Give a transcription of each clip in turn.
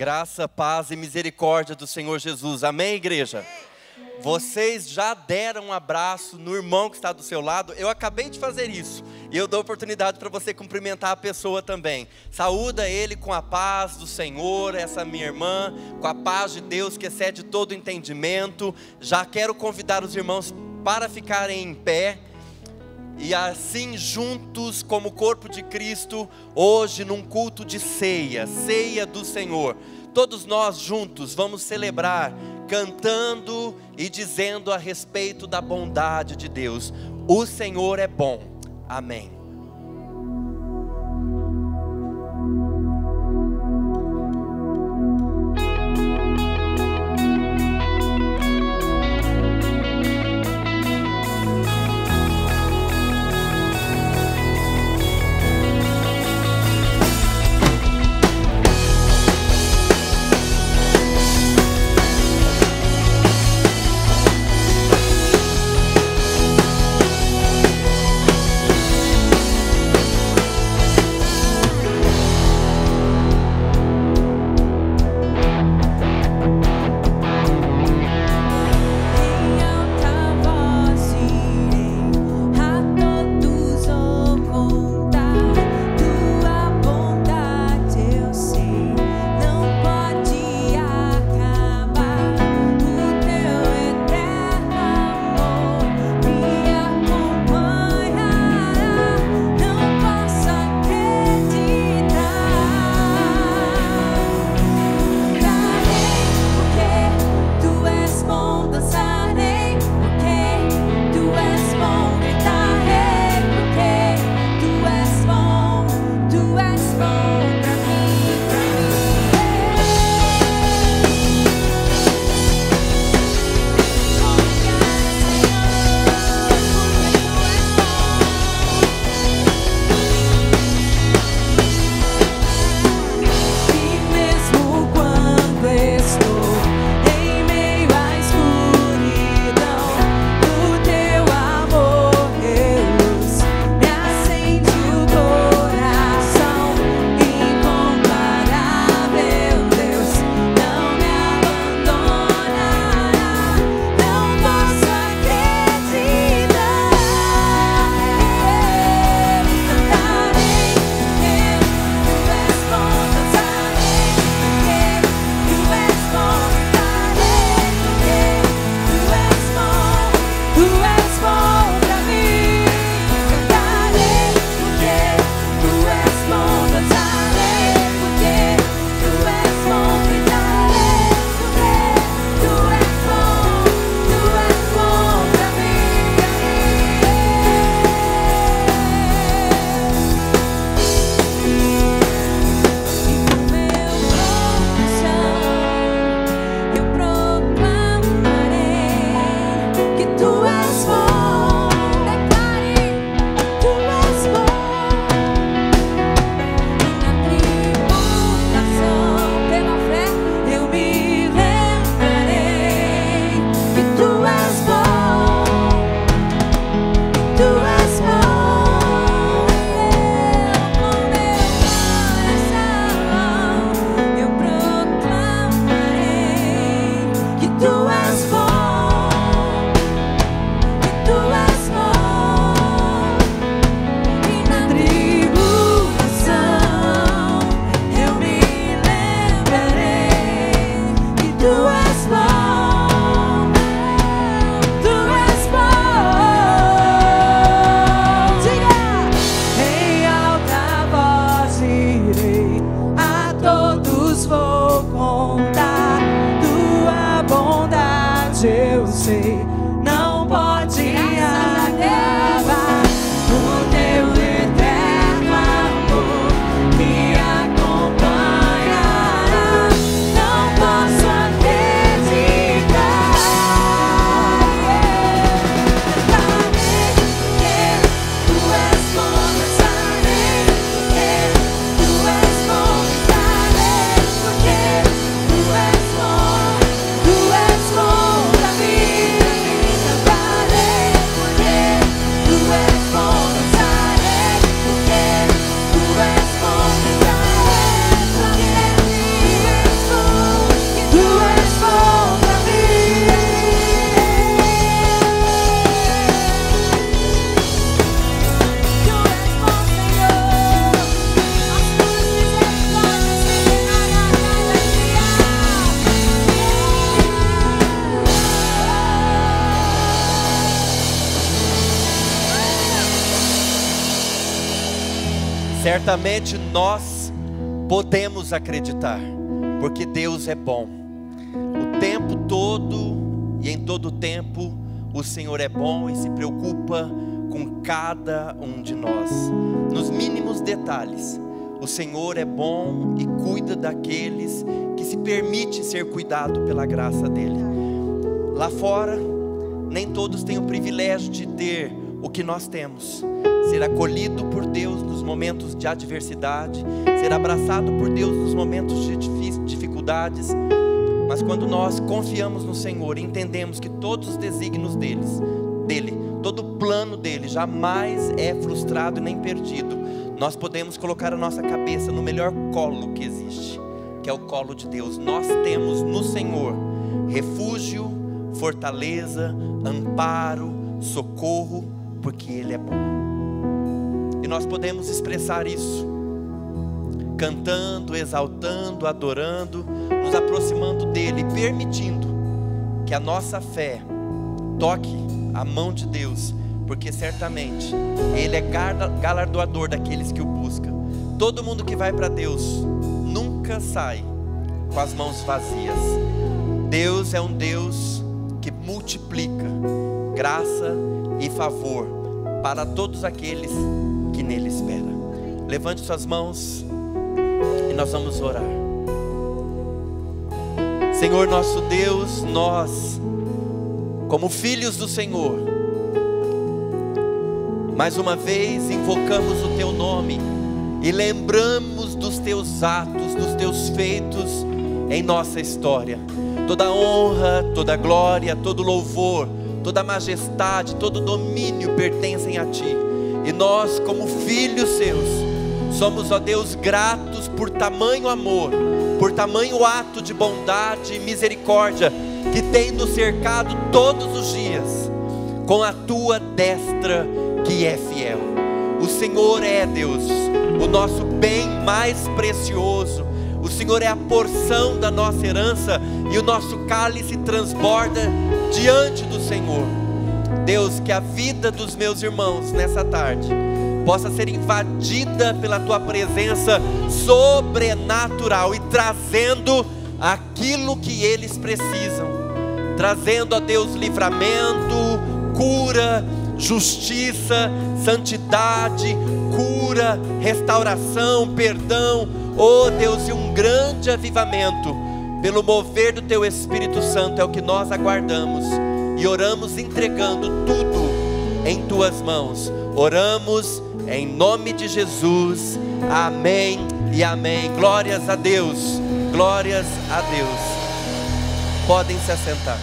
Graça, paz e misericórdia do Senhor Jesus. Amém, igreja? Vocês já deram um abraço no irmão que está do seu lado? Eu acabei de fazer isso. E eu dou oportunidade para você cumprimentar a pessoa também. Saúda ele com a paz do Senhor, essa minha irmã, com a paz de Deus que excede todo entendimento. Já quero convidar os irmãos para ficarem em pé. E assim juntos como corpo de Cristo, hoje num culto de ceia, ceia do Senhor. Todos nós juntos vamos celebrar, cantando e dizendo a respeito da bondade de Deus. O Senhor é bom. Amém. Tu és bom pra mim. certamente nós podemos acreditar, porque Deus é bom. O tempo todo e em todo tempo, o Senhor é bom e se preocupa com cada um de nós. Nos mínimos detalhes, o Senhor é bom e cuida daqueles que se permite ser cuidado pela graça dEle. Lá fora, nem todos têm o privilégio de ter o que nós temos. Ser acolhido por Deus nos momentos de adversidade, ser abraçado por Deus nos momentos de dificuldades. Mas quando nós confiamos no Senhor, entendemos que todos os desígnios dEle, todo o plano dEle jamais é frustrado e nem perdido, nós podemos colocar a nossa cabeça no melhor colo que existe, que é o colo de Deus. Nós temos no Senhor refúgio, fortaleza, amparo, socorro, porque Ele é bom. E nós podemos expressar isso cantando, exaltando, adorando, nos aproximando dEle, permitindo que a nossa fé toque a mão de Deus, porque certamente Ele é galardoador daqueles que o buscam. Todo mundo que vai para Deus nunca sai com as mãos vazias. Deus é um Deus que multiplica graça e favor para todos aqueles que nele esperam. Levante suas mãos e nós vamos orar. Senhor nosso Deus, nós, como filhos do Senhor, mais uma vez invocamos o Teu nome e lembramos dos Teus atos, dos Teus feitos em nossa história. Toda honra, toda glória, todo louvor, toda majestade, todo domínio pertencem a Ti. E nós, como filhos Seus, somos, ó Deus, gratos por tamanho amor, por tamanho ato de bondade e misericórdia que tem nos cercado todos os dias, com a Tua destra que é fiel. O Senhor é, Deus, o nosso bem mais precioso. O Senhor é a porção da nossa herança e o nosso cálice transborda diante do Senhor. Deus, que a vida dos meus irmãos nessa tarde possa ser invadida pela Tua presença sobrenatural e trazendo aquilo que eles precisam, trazendo a Deus livramento, cura, justiça, santidade, cura, restauração, perdão, oh Deus, e um grande avivamento pelo mover do Teu Espírito Santo é o que nós aguardamos e oramos entregando tudo em Tuas mãos. Oramos em nome de Jesus, amém e amém. Glórias a Deus, glórias a Deus. Podem se assentar.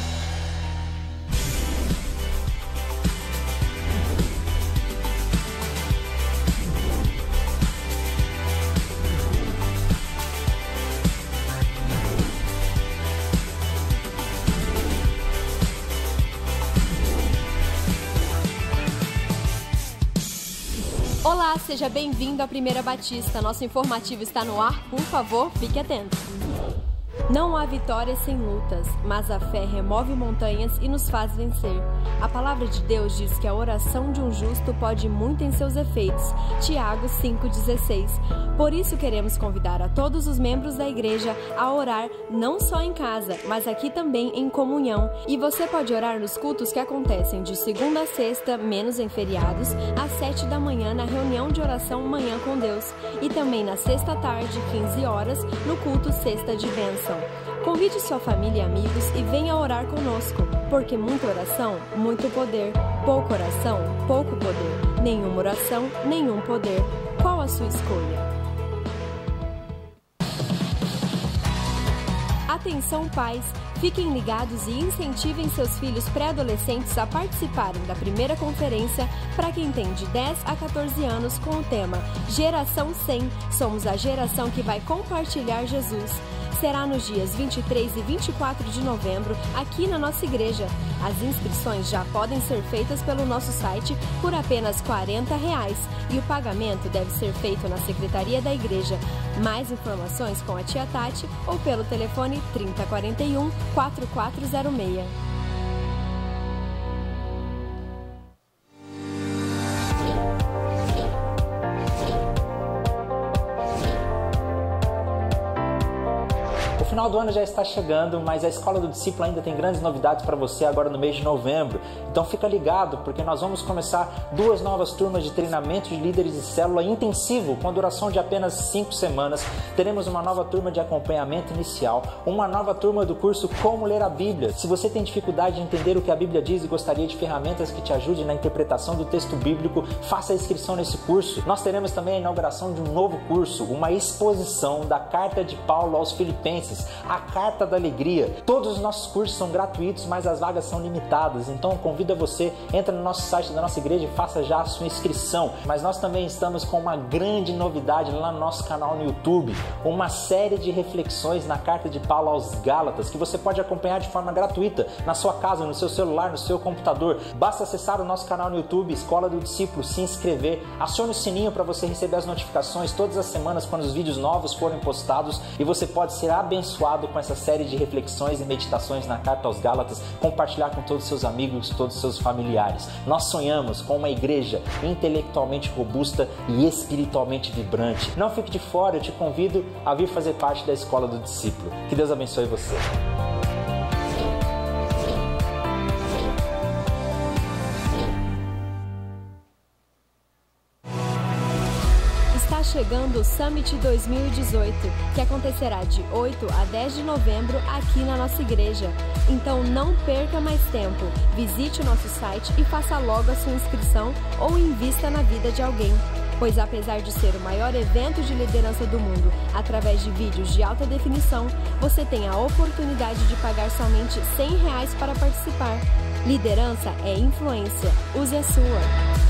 Olá, seja bem-vindo à Primeira Batista. Nosso informativo está no ar, por favor, fique atento. Não há vitória sem lutas, mas a fé remove montanhas e nos faz vencer. A palavra de Deus diz que a oração de um justo pode muito em seus efeitos. Tiago 5,16. Por isso queremos convidar a todos os membros da igreja a orar não só em casa, mas aqui também em comunhão. E você pode orar nos cultos que acontecem de segunda a sexta, menos em feriados, às 7 da manhã na reunião de oração Manhã com Deus. E também na sexta tarde, 15 horas, no culto Sexta de Bênção. Convide sua família e amigos e venha orar conosco, porque muita oração, muito poder. Pouca oração, pouco poder. Nenhuma oração, nenhum poder. Qual a sua escolha? Atenção, pais! Fiquem ligados e incentivem seus filhos pré-adolescentes a participarem da primeira conferência para quem tem de 10 a 14 anos com o tema Geração 100, somos a geração que vai compartilhar Jesus. Será nos dias 23 e 24 de novembro, aqui na nossa igreja. As inscrições já podem ser feitas pelo nosso site por apenas R$40 e o pagamento deve ser feito na secretaria da igreja. Mais informações com a tia Tati ou pelo telefone 3041-4406. final do ano já está chegando, mas a Escola do Discípulo ainda tem grandes novidades para você agora no mês de novembro. Então fica ligado, porque nós vamos começar 2 novas turmas de treinamento de líderes de célula intensivo, com duração de apenas 5 semanas. Teremos uma nova turma de acompanhamento inicial, uma nova turma do curso Como Ler a Bíblia. Se você tem dificuldade de entender o que a Bíblia diz e gostaria de ferramentas que te ajudem na interpretação do texto bíblico, faça a inscrição nesse curso. Nós teremos também a inauguração de um novo curso, uma exposição da Carta de Paulo aos Filipenses, a Carta da Alegria. Todos os nossos cursos são gratuitos, mas as vagas são limitadas, então convido você, entra no nosso site da nossa igreja e faça já a sua inscrição. Mas nós também estamos com uma grande novidade lá no nosso canal no YouTube, uma série de reflexões na Carta de Paulo aos Gálatas, que você pode acompanhar de forma gratuita, na sua casa, no seu celular, no seu computador. Basta acessar o nosso canal no YouTube, Escola do Discípulo, se inscrever, acione o sininho para você receber as notificações todas as semanas quando os vídeos novos forem postados, e você pode ser abençoado com essa série de reflexões e meditações na Carta aos Gálatas, compartilhar com todos os seus amigos, todos os seus familiares. Nós sonhamos com uma igreja intelectualmente robusta e espiritualmente vibrante. Não fique de fora, eu te convido a vir fazer parte da Escola do Discípulo. Que Deus abençoe você. Está chegando o Summit 2018, que acontecerá de 8 a 10 de novembro aqui na nossa igreja. Então não perca mais tempo, visite o nosso site e faça logo a sua inscrição ou invista na vida de alguém. Pois apesar de ser o maior evento de liderança do mundo, através de vídeos de alta definição, você tem a oportunidade de pagar somente R$100 para participar. Liderança é influência, use a sua.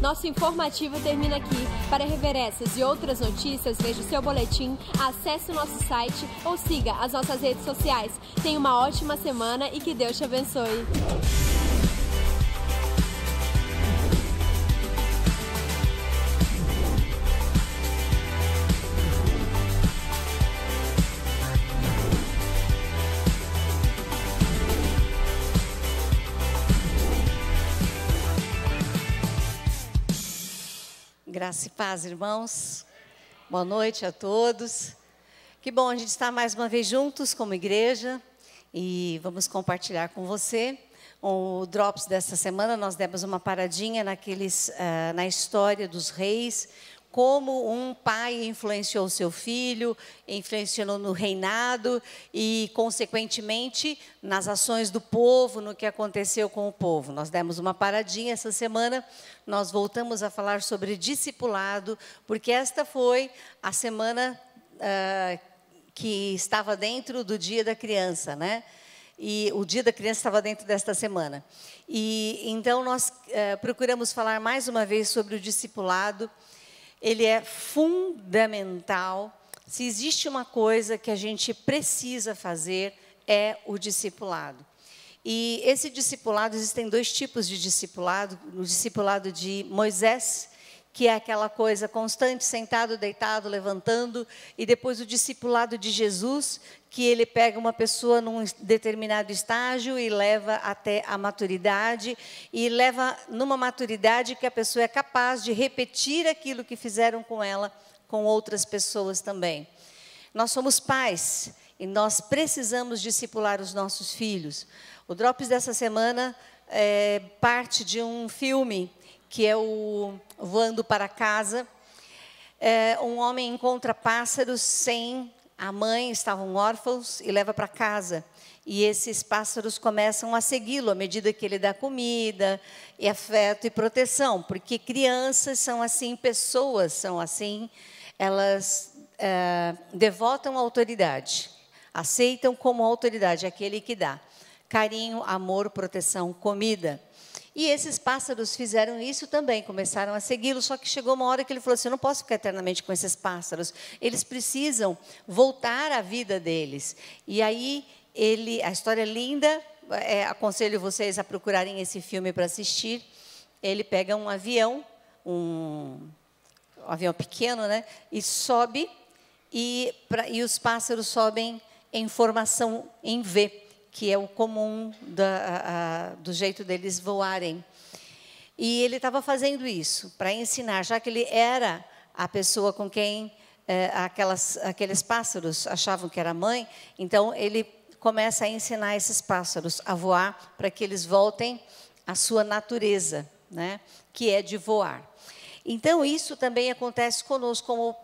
Nosso informativo termina aqui. Para rever essas e outras notícias, veja o seu boletim, acesse o nosso site ou siga as nossas redes sociais. Tenha uma ótima semana e que Deus te abençoe. Graça e paz, irmãos. Boa noite a todos. Que bom a gente estar mais uma vez juntos como igreja e vamos compartilhar com você. O Drops desta semana nós demos uma paradinha na história dos reis, como um pai influenciou seu filho, influenciou no reinado e, consequentemente, nas ações do povo, no que aconteceu com o povo. Nós demos uma paradinha essa semana, nós voltamos a falar sobre discipulado, porque esta foi a semana que estava dentro do Dia da Criança, né? E o Dia da Criança estava dentro desta semana. E então nós procuramos falar mais uma vez sobre o discipulado. Ele é fundamental. Se existe uma coisa que a gente precisa fazer, é o discipulado. E esse discipulado, existem 2 tipos de discipulado. O discipulado de Moisés, que é aquela coisa constante, sentado, deitado, levantando. E depois o discipulado de Jesus, que ele pega uma pessoa num determinado estágio e leva até a maturidade. E leva numa maturidade que a pessoa é capaz de repetir aquilo que fizeram com ela, com outras pessoas também. Nós somos pais e nós precisamos discipular os nossos filhos. O Drops dessa semana é parte de um filme que é o Voando para Casa. Um homem encontra pássaros sem a mãe, estavam órfãos, e leva para casa. E esses pássaros começam a segui-lo à medida que ele dá comida, e afeto e proteção. Porque crianças são assim, pessoas são assim, elas devotam a autoridade, aceitam como autoridade aquele que dá carinho, amor, proteção, comida. E esses pássaros fizeram isso também, começaram a segui-lo, só que chegou uma hora que ele falou assim, eu não posso ficar eternamente com esses pássaros, eles precisam voltar à vida deles. E aí, a história é linda, aconselho vocês a procurarem esse filme para assistir. Ele pega um avião pequeno, né, e sobe, e os pássaros sobem em formação em V, que é o comum do jeito deles voarem. E ele estava fazendo isso para ensinar, já que ele era a pessoa com quem aqueles pássaros achavam que era a mãe, então ele começa a ensinar esses pássaros a voar para que eles voltem à sua natureza, né, que é de voar. Então, isso também acontece conosco como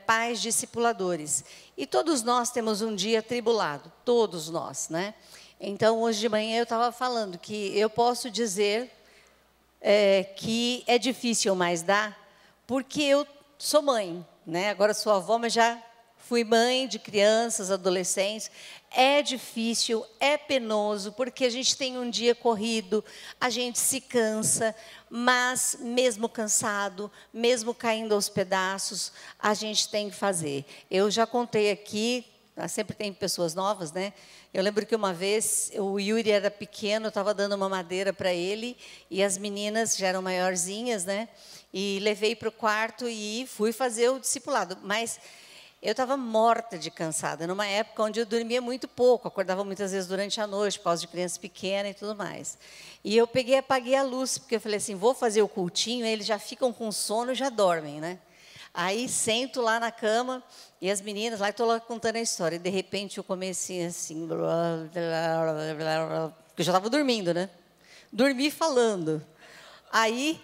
pais discipuladores. E todos nós temos um dia atribulado, todos nós, né? Então, hoje de manhã eu estava falando que eu posso dizer que é difícil mais dar, porque eu sou mãe, né? Agora sou avó, mas já fui mãe de crianças, adolescentes. É difícil, é penoso, porque a gente tem um dia corrido, a gente se cansa, mas mesmo cansado, mesmo caindo aos pedaços, a gente tem que fazer. Eu já contei aqui, sempre tem pessoas novas, né? Eu lembro que uma vez o Yuri era pequeno, eu estava dando uma madeira para ele, e as meninas já eram maiorzinhas, né? E levei para o quarto e fui fazer o discipulado, mas eu estava morta de cansada, numa época onde eu dormia muito pouco, acordava muitas vezes durante a noite, por causa de criança pequena e tudo mais. E eu peguei e apaguei a luz, porque eu falei assim, vou fazer o cultinho, eles já ficam com sono e já dormem, né? Aí sento lá na cama, e as meninas lá, estou lá contando a história, e de repente eu comecei assim, porque eu já estava dormindo, né? Dormi falando. Aí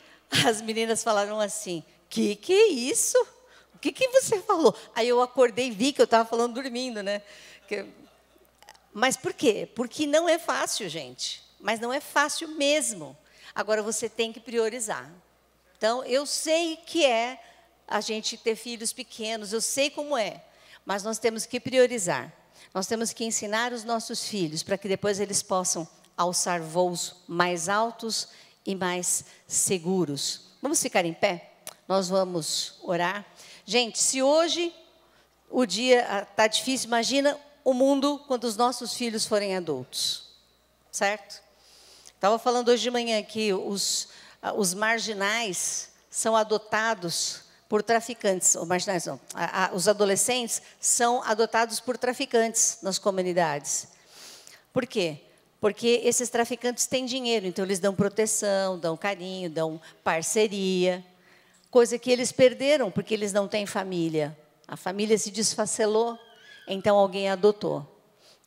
as meninas falaram assim, que é isso? O que você falou? Aí eu acordei e vi que eu estava falando dormindo, né? Mas por quê? Porque não é fácil, gente. Mas não é fácil mesmo. Agora, você tem que priorizar. Então, eu sei que é a gente ter filhos pequenos, eu sei como é. Mas nós temos que priorizar. Nós temos que ensinar os nossos filhos para que depois eles possam alçar voos mais altos e mais seguros. Vamos ficar em pé? Nós vamos orar. Gente, se hoje o dia está difícil, imagina o mundo quando os nossos filhos forem adultos, certo? Estava falando hoje de manhã que os marginais são adotados por traficantes, ou marginais não, os adolescentes são adotados por traficantes nas comunidades. Por quê? Porque esses traficantes têm dinheiro, então eles dão proteção, dão carinho, dão parceria, coisa que eles perderam, porque eles não têm família. A família se desfacelou, então alguém adotou.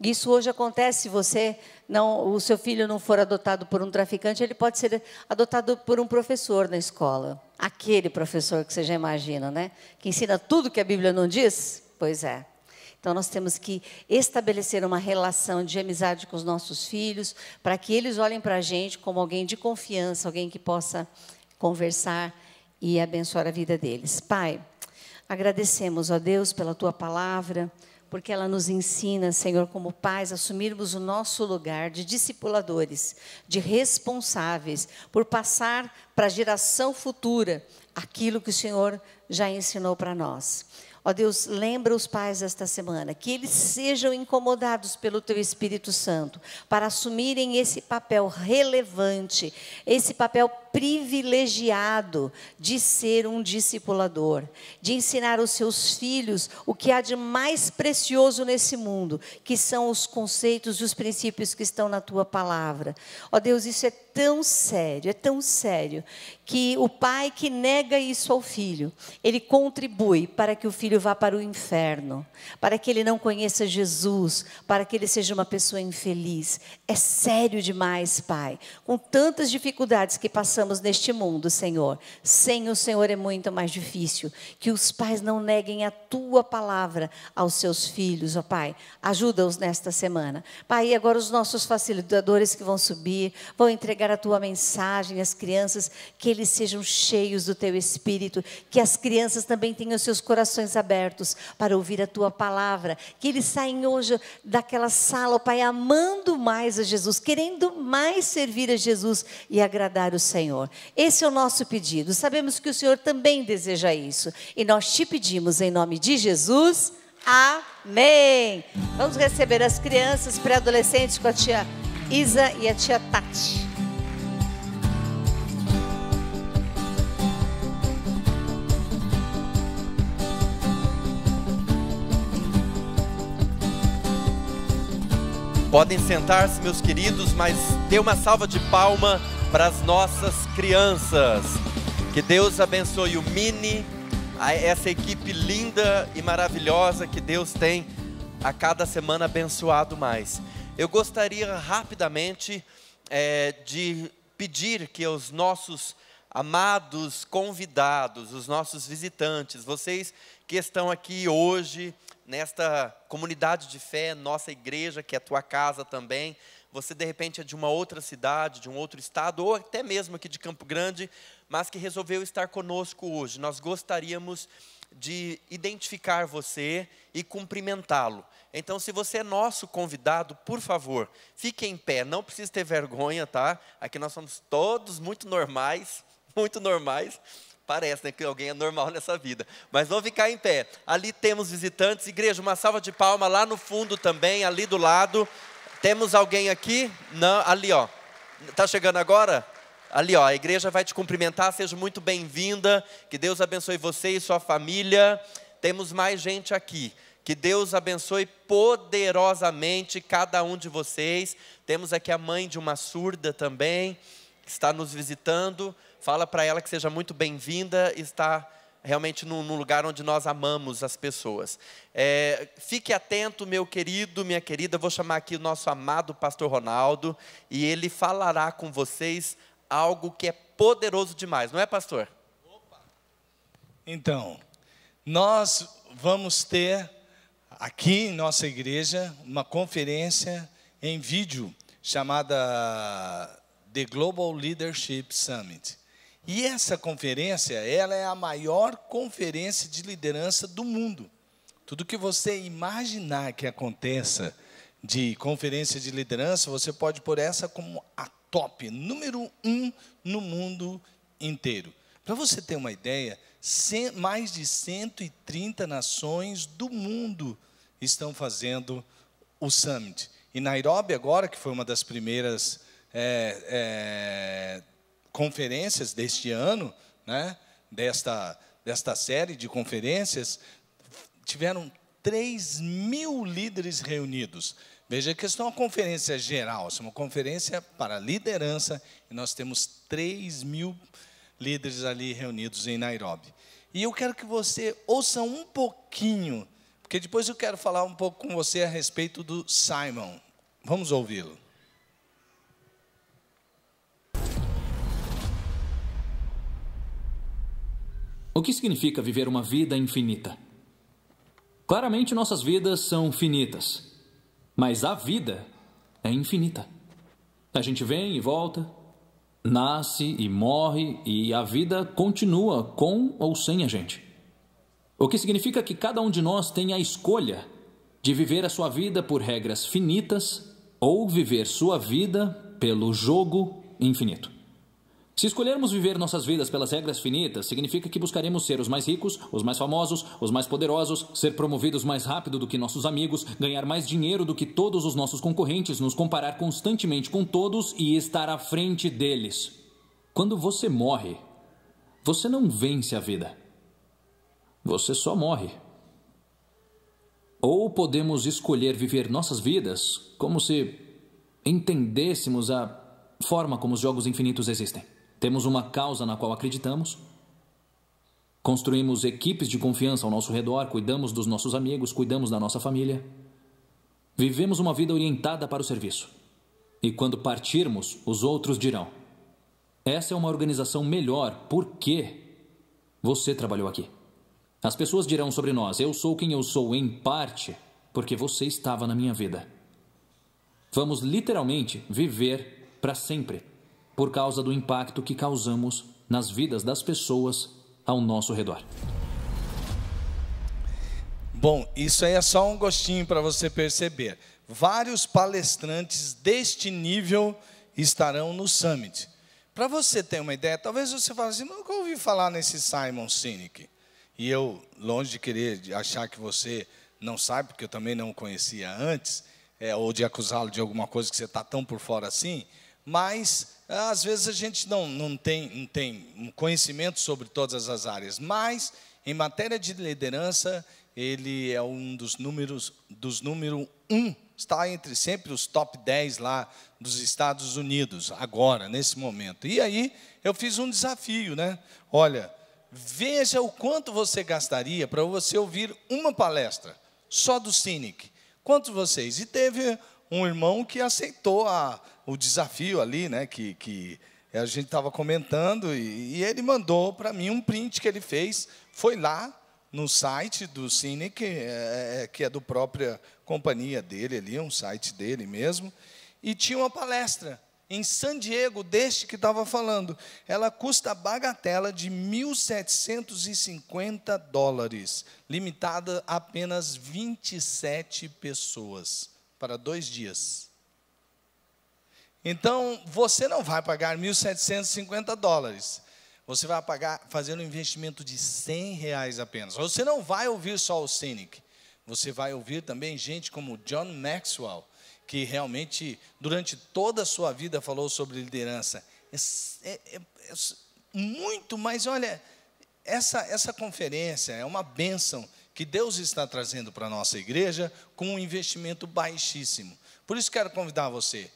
Isso hoje acontece, se o seu filho não for adotado por um traficante, ele pode ser adotado por um professor na escola. Aquele professor que você já imagina, né? Que ensina tudo que a Bíblia não diz? Pois é. Então, nós temos que estabelecer uma relação de amizade com os nossos filhos, para que eles olhem para a gente como alguém de confiança, alguém que possa conversar e abençoar a vida deles. Pai, agradecemos, ó Deus, pela Tua palavra, porque ela nos ensina, Senhor, como pais, a assumirmos o nosso lugar de discipuladores, de responsáveis, por passar para a geração futura aquilo que o Senhor já ensinou para nós. Ó Deus, lembra os pais esta semana, que eles sejam incomodados pelo Teu Espírito Santo, para assumirem esse papel relevante, esse papel privilegiado de ser um discipulador, de ensinar os seus filhos o que há de mais precioso nesse mundo, que são os conceitos e os princípios que estão na Tua palavra. Ó Deus, isso é tão sério, que o pai que nega isso ao filho, ele contribui para que o filho vá para o inferno, para que ele não conheça Jesus, para que ele seja uma pessoa infeliz. É sério demais, Pai, com tantas dificuldades que passamos neste mundo, Senhor. Sem o Senhor é muito mais difícil. Que os pais não neguem a Tua palavra aos seus filhos, ó Pai. Ajuda-os nesta semana. Pai, e agora os nossos facilitadores que vão subir, vão entregar a Tua mensagem às crianças, que eles sejam cheios do Teu Espírito, que as crianças também tenham seus corações abertos para ouvir a Tua palavra, que eles saem hoje daquela sala, ó Pai, amando mais a Jesus, querendo mais servir a Jesus e agradar o Senhor. Esse é o nosso pedido. Sabemos que o Senhor também deseja isso, e nós Te pedimos em nome de Jesus. Amém. Vamos receber as crianças pré-adolescentes com a tia Isa e a tia Tati. Podem sentar-se, meus queridos, mas dê uma salva de palma para as nossas crianças. Que Deus abençoe o Mini, a essa equipe linda e maravilhosa que Deus tem a cada semana abençoado mais. Eu gostaria rapidamente de pedir que os nossos amados convidados, os nossos visitantes, vocês que estão aqui hoje, nesta comunidade de fé, nossa igreja, que é a tua casa também, você de repente é de uma outra cidade, de um outro estado, ou até mesmo aqui de Campo Grande, mas que resolveu estar conosco hoje. Nós gostaríamos de identificar você e cumprimentá-lo. Então, se você é nosso convidado, por favor, fique em pé, não precisa ter vergonha, tá? Aqui nós somos todos muito normais, parece, né, que alguém é normal nessa vida, mas vamos ficar em pé. Ali temos visitantes, igreja, uma salva de palmas lá no fundo também, ali do lado. Temos alguém aqui? Não, ali ó, está chegando agora? Ali ó, a igreja vai te cumprimentar, seja muito bem-vinda, que Deus abençoe você e sua família. Temos mais gente aqui, que Deus abençoe poderosamente cada um de vocês. Temos aqui a mãe de uma surda também, que está nos visitando. Fala para ela que seja muito bem-vinda, está realmente num lugar onde nós amamos as pessoas. Fique atento, meu querido, minha querida, vou chamar aqui o nosso amado pastor Ronaldo, e ele falará com vocês algo que é poderoso demais, não é, pastor? Opa. Então, nós vamos ter aqui em nossa igreja uma conferência em vídeo chamada The Global Leadership Summit. E essa conferência, ela é a maior conferência de liderança do mundo. Tudo que você imaginar que aconteça de conferência de liderança, você pode pôr essa como a top, número 1 no mundo inteiro. Para você ter uma ideia, mais de 130 nações do mundo estão fazendo o Summit. E Nairobi agora, que foi uma das primeiras conferências deste ano, né, desta série de conferências, tiveram 3.000 líderes reunidos. Veja que isso não é uma conferência geral, isso é uma conferência para liderança, e nós temos 3.000 líderes ali reunidos em Nairobi. E eu quero que você ouça um pouquinho, porque depois eu quero falar um pouco com você a respeito do Simon. Vamos ouvi-lo. O que significa viver uma vida infinita? Claramente nossas vidas são finitas, mas a vida é infinita. A gente vem e volta, nasce e morre, e a vida continua com ou sem a gente. O que significa que cada um de nós tem a escolha de viver a sua vida por regras finitas ou viver sua vida pelo jogo infinito. Se escolhermos viver nossas vidas pelas regras finitas, significa que buscaremos ser os mais ricos, os mais famosos, os mais poderosos, ser promovidos mais rápido do que nossos amigos, ganhar mais dinheiro do que todos os nossos concorrentes, nos comparar constantemente com todos e estar à frente deles. Quando você morre, você não vence a vida. Você só morre. Ou podemos escolher viver nossas vidas como se entendêssemos a forma como os jogos infinitos existem. Temos uma causa na qual acreditamos, construímos equipes de confiança ao nosso redor, cuidamos dos nossos amigos, cuidamos da nossa família. Vivemos uma vida orientada para o serviço. E quando partirmos, os outros dirão: essa é uma organização melhor porque você trabalhou aqui. As pessoas dirão sobre nós: eu sou quem eu sou em parte porque você estava na minha vida. Vamos literalmente viver para sempre, por causa do impacto que causamos nas vidas das pessoas ao nosso redor. Bom, isso aí é só um gostinho para você perceber. Vários palestrantes deste nível estarão no Summit. Para você ter uma ideia, talvez você fale assim: nunca ouvi falar nesse Simon Sinek. E eu, longe de querer achar que você não sabe, porque eu também não o conhecia antes, ou de acusá-lo de alguma coisa que você está tão por fora assim, mas às vezes a gente não tem um conhecimento sobre todas as áreas, mas em matéria de liderança, ele é um dos número 1, está entre sempre os top 10 lá dos Estados Unidos, agora, nesse momento. E aí eu fiz um desafio, né? Olha, veja o quanto você gastaria para você ouvir uma palestra, só do Cynic. Quantos vocês? E teve um irmão que aceitou o desafio ali, né, que a gente estava comentando, e ele mandou para mim um print que ele fez, foi lá no site do Cynic, que é do própria companhia dele ali, um site dele mesmo, e tinha uma palestra em San Diego, deste que estava falando. Ela custa a bagatela de $1.750, limitada a apenas 27 pessoas, para 2 dias. Então, você não vai pagar $1.750. Você vai pagar, fazer um investimento de R$100 apenas. Você não vai ouvir só o Cynic. Você vai ouvir também gente como John Maxwell, que realmente, durante toda a sua vida, falou sobre liderança. Muito, mas olha, essa conferência é uma bênção que Deus está trazendo para a nossa igreja com um investimento baixíssimo. Por isso quero convidar você,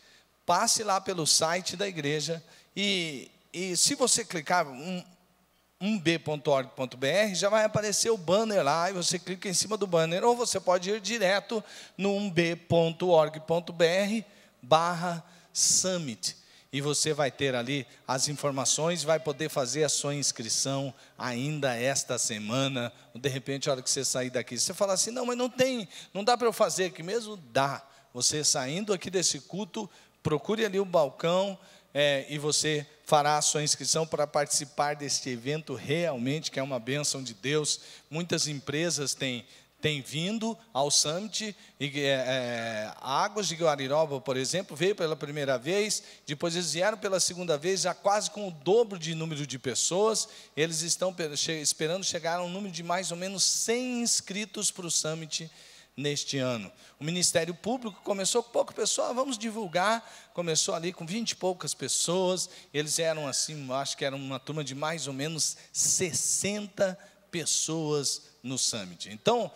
passe lá pelo site da igreja e se você clicar 1b.org.br, já vai aparecer o banner lá, e você clica em cima do banner, ou você pode ir direto no 1b.org.br/summit, e você vai ter ali as informações, vai poder fazer a sua inscrição ainda esta semana. De repente, a hora que você sair daqui, você fala assim, não, mas não dá para eu fazer aqui mesmo? Dá. Você saindo aqui desse culto, procure ali o balcão, e você fará a sua inscrição para participar deste evento realmente, que é uma bênção de Deus. Muitas empresas têm vindo ao Summit, a Águas de Guariroba, por exemplo, veio pela primeira vez, depois eles vieram pela segunda vez, já quase com o dobro de número de pessoas. Eles estão esperando chegar a um número de mais ou menos 100 inscritos para o Summit neste ano. O Ministério Público começou com pouca pessoa, vamos divulgar, começou ali com 20 e poucas pessoas, eles eram assim, acho que era uma turma de mais ou menos 60 pessoas no Summit. Então,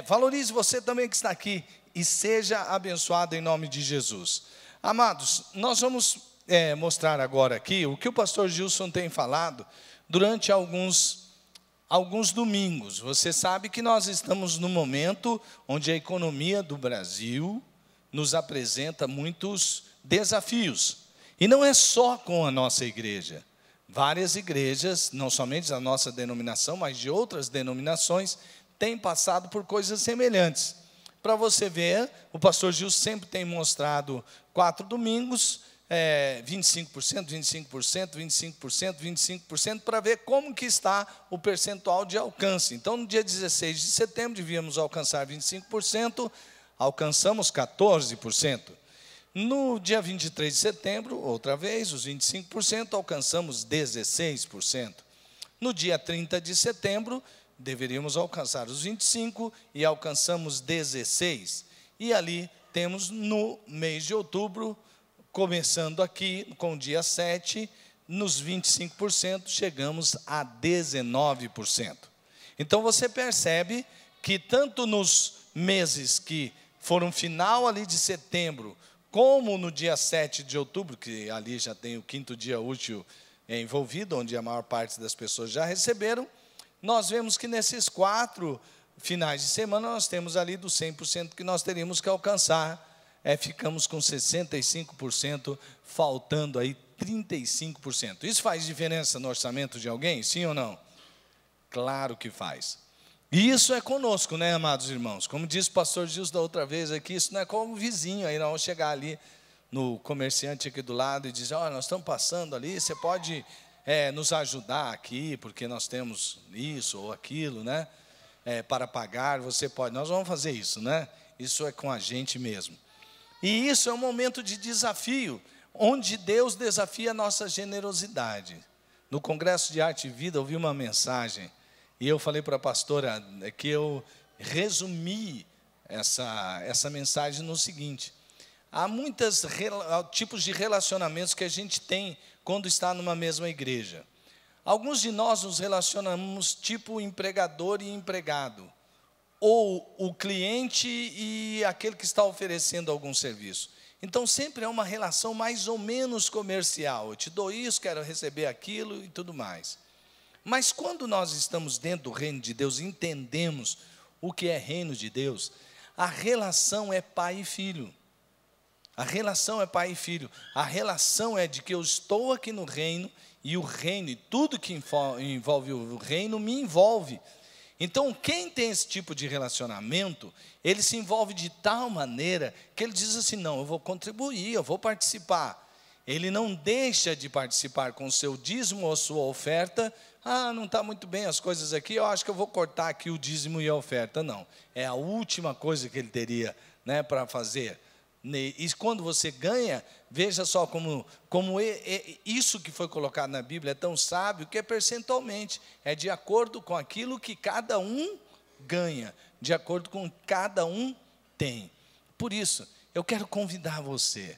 valorize você também que está aqui e seja abençoado em nome de Jesus. Amados, nós vamos mostrar agora aqui o que o pastor Gilson tem falado durante alguns domingos. Você sabe que nós estamos num momento onde a economia do Brasil nos apresenta muitos desafios. E não é só com a nossa igreja. Várias igrejas, não somente da nossa denominação, mas de outras denominações, têm passado por coisas semelhantes. Para você ver, o pastor Gil sempre tem mostrado 4 domingos, 25%, 25%, 25%, 25%, para ver como que está o percentual de alcance. Então, no dia 16 de setembro, devíamos alcançar 25%, alcançamos 14%. No dia 23 de setembro, outra vez, os 25%, alcançamos 16%. No dia 30 de setembro, deveríamos alcançar os 25% e alcançamos 16%. E ali temos no mês de outubro, começando aqui com o dia 7, nos 25%, chegamos a 19%. Então, você percebe que tanto nos meses que foram final ali de setembro, como no dia 7 de outubro, que ali já tem o 5º dia útil envolvido, onde a maior parte das pessoas já receberam, nós vemos que nesses 4 finais de semana, nós temos ali dos 100% que nós teríamos que alcançar, ficamos com 65%, faltando aí 35%. Isso faz diferença no orçamento de alguém, sim ou não? Claro que faz. E isso é conosco, né, amados irmãos? Como disse o pastor Gilson da outra vez aqui, isso não é como o vizinho, aí nós vamos chegar ali no comerciante aqui do lado e dizer, olha, nós estamos passando ali, você pode nos ajudar aqui, porque nós temos isso ou aquilo, né? Para pagar, você pode. Nós vamos fazer isso, né? Isso é com a gente mesmo. E isso é um momento de desafio, onde Deus desafia a nossa generosidade. No Congresso de Arte e Vida, eu ouvi uma mensagem, e eu falei para a pastora que eu resumi essa mensagem no seguinte: há muitos tipos de relacionamentos que a gente tem quando está numa mesma igreja. Alguns de nós nos relacionamos tipo empregador e empregado, ou o cliente e aquele que está oferecendo algum serviço. Então, sempre é uma relação mais ou menos comercial. Eu te dou isso, quero receber aquilo e tudo mais. Mas quando nós estamos dentro do reino de Deus, entendemos o que é reino de Deus, a relação é pai e filho. A relação é pai e filho. A relação é de que eu estou aqui no reino, e o reino, e tudo que envolve o reino, me envolve. Então, quem tem esse tipo de relacionamento, ele se envolve de tal maneira que ele diz assim, não, eu vou contribuir, eu vou participar. Ele não deixa de participar com o seu dízimo ou sua oferta. Ah, não está muito bem as coisas aqui, eu acho que eu vou cortar aqui o dízimo e a oferta. Não, é a última coisa que ele teria, né, para fazer. E quando você ganha, veja só como isso que foi colocado na Bíblia é tão sábio, que é percentualmente, é de acordo com aquilo que cada um ganha, de acordo com o que cada um tem. Por isso, eu quero convidar você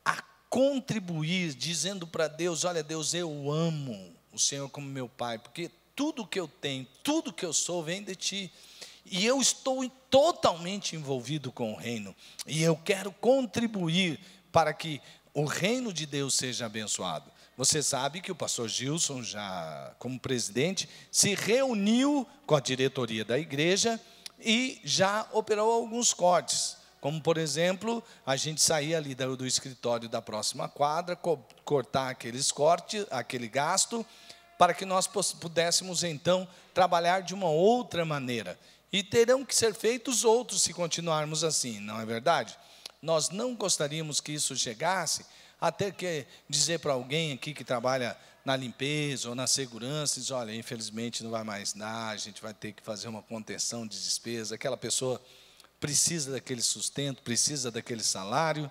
a contribuir, dizendo para Deus, olha Deus, eu amo o Senhor como meu Pai, porque tudo que eu tenho, tudo que eu sou vem de Ti. E eu estou totalmente envolvido com o reino. E eu quero contribuir para que o reino de Deus seja abençoado. Você sabe que o pastor Gilson, já como presidente, se reuniu com a diretoria da igreja e já operou alguns cortes. Como, por exemplo, a gente sair ali do escritório da próxima quadra, cortar aqueles cortes, aquele gasto, para que nós pudéssemos, então, trabalhar de uma outra maneira. E terão que ser feitos outros se continuarmos assim, não é verdade? Nós não gostaríamos que isso chegasse a ter que dizer para alguém aqui que trabalha na limpeza ou na segurança, diz, olha, infelizmente não vai mais dar, a gente vai ter que fazer uma contenção de despesa, aquela pessoa precisa daquele sustento, precisa daquele salário,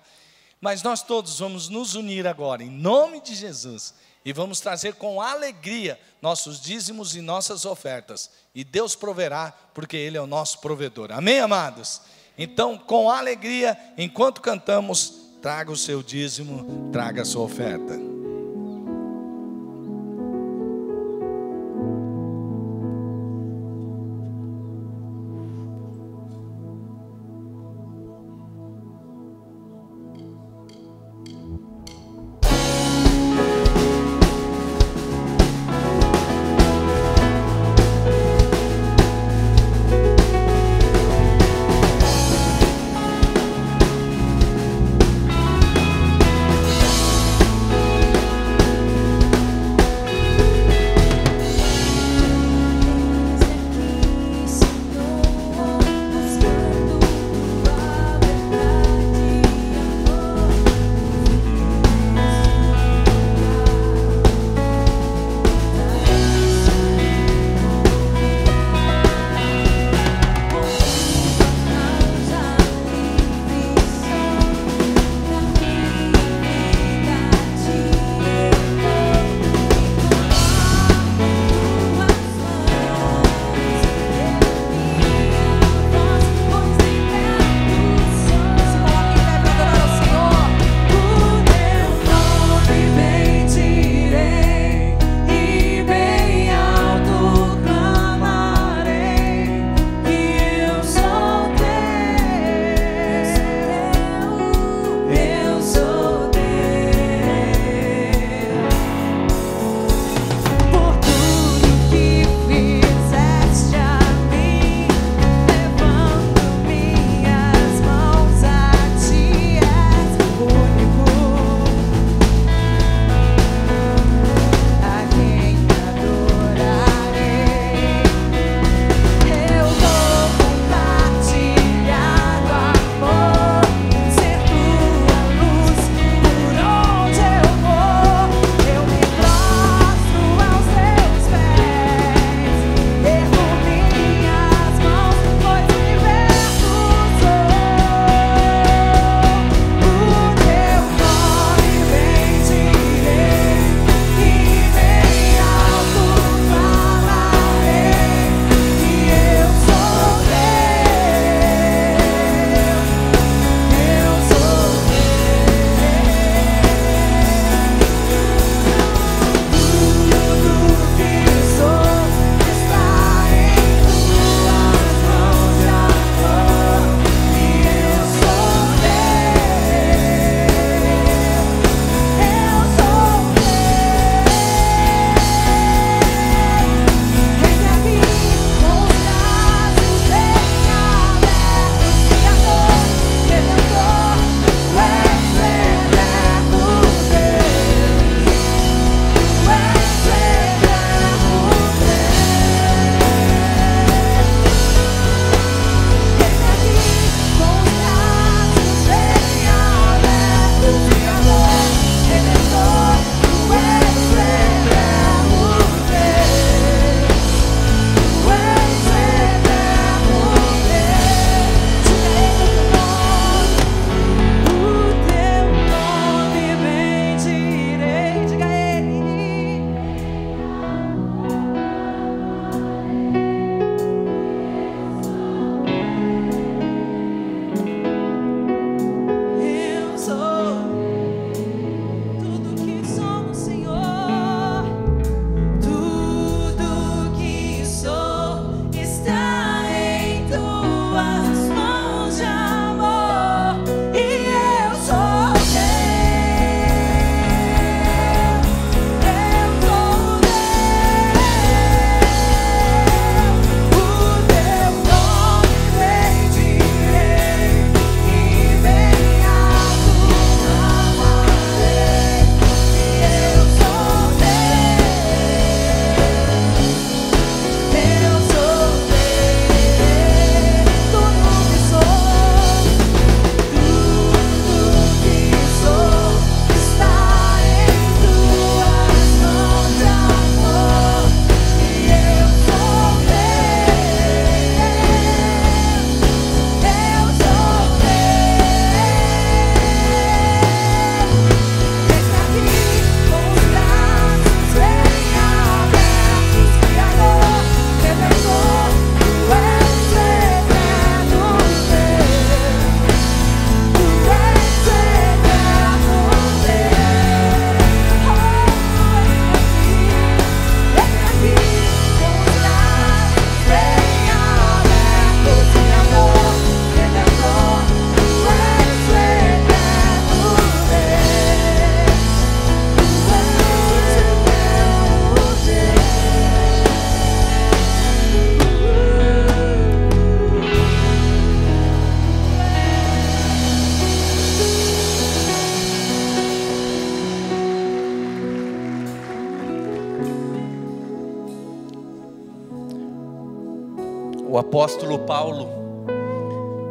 mas nós todos vamos nos unir agora, em nome de Jesus, e vamos trazer com alegria nossos dízimos e nossas ofertas. E Deus proverá, porque Ele é o nosso provedor. Amém, amados? Então, com alegria, enquanto cantamos, traga o seu dízimo, traga a sua oferta. O apóstolo Paulo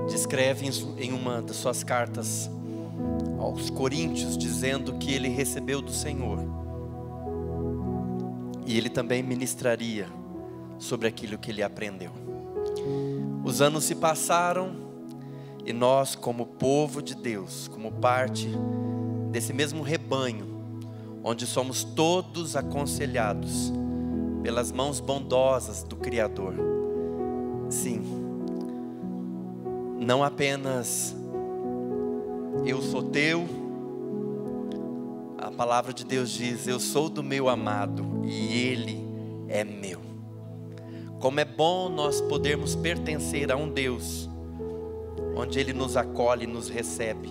descreve em uma das suas cartas aos Coríntios, dizendo que ele recebeu do Senhor, e ele também ministraria sobre aquilo que ele aprendeu. Os anos se passaram, e nós, como povo de Deus, como parte desse mesmo rebanho, onde somos todos aconselhados pelas mãos bondosas do Criador, sim, não apenas eu sou teu, a palavra de Deus diz: eu sou do meu amado e ele é meu. Como é bom nós podermos pertencer a um Deus onde ele nos acolhe, nos recebe,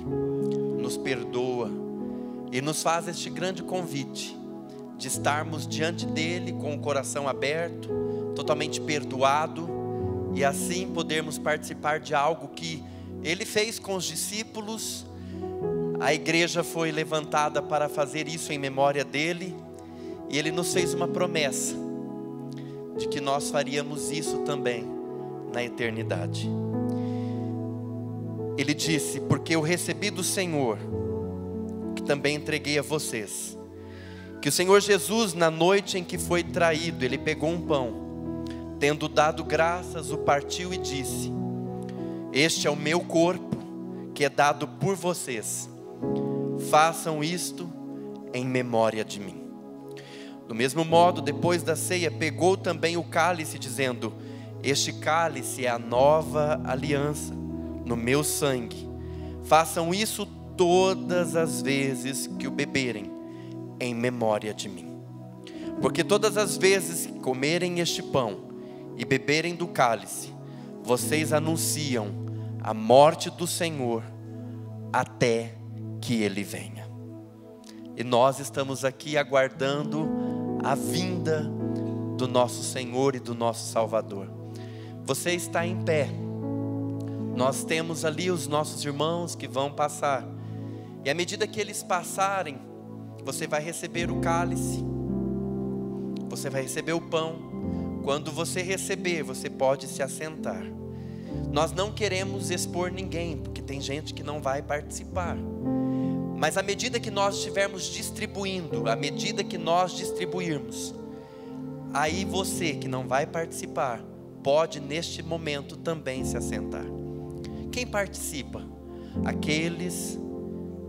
nos perdoa e nos faz este grande convite de estarmos diante dele com o coração aberto, totalmente perdoado, e assim podermos participar de algo que ele fez com os discípulos. A igreja foi levantada para fazer isso em memória dele, e ele nos fez uma promessa de que nós faríamos isso também na eternidade. Ele disse: porque eu recebi do Senhor, que também entreguei a vocês, que o Senhor Jesus, na noite em que foi traído, ele pegou um pão, tendo dado graças, o partiu e disse: este é o meu corpo, que é dado por vocês, façam isto em memória de mim. Do mesmo modo, depois da ceia, pegou também o cálice, dizendo: este cálice é a nova aliança no meu sangue, façam isso todas as vezes que o beberem, em memória de mim. Porque todas as vezes que comerem este pão e beberem do cálice, vocês anunciam a morte do Senhor até que ele venha. E nós estamos aqui aguardando a vinda do nosso Senhor e do nosso Salvador. Você está em pé. Nós temos ali os nossos irmãos que vão passar, e à medida que eles passarem, você vai receber o cálice, você vai receber o pão. Quando você receber, você pode se assentar. Nós não queremos expor ninguém, porque tem gente que não vai participar. Mas à medida que nós estivermos distribuindo, à medida que nós distribuirmos, aí você que não vai participar, pode neste momento também se assentar. Quem participa? Aqueles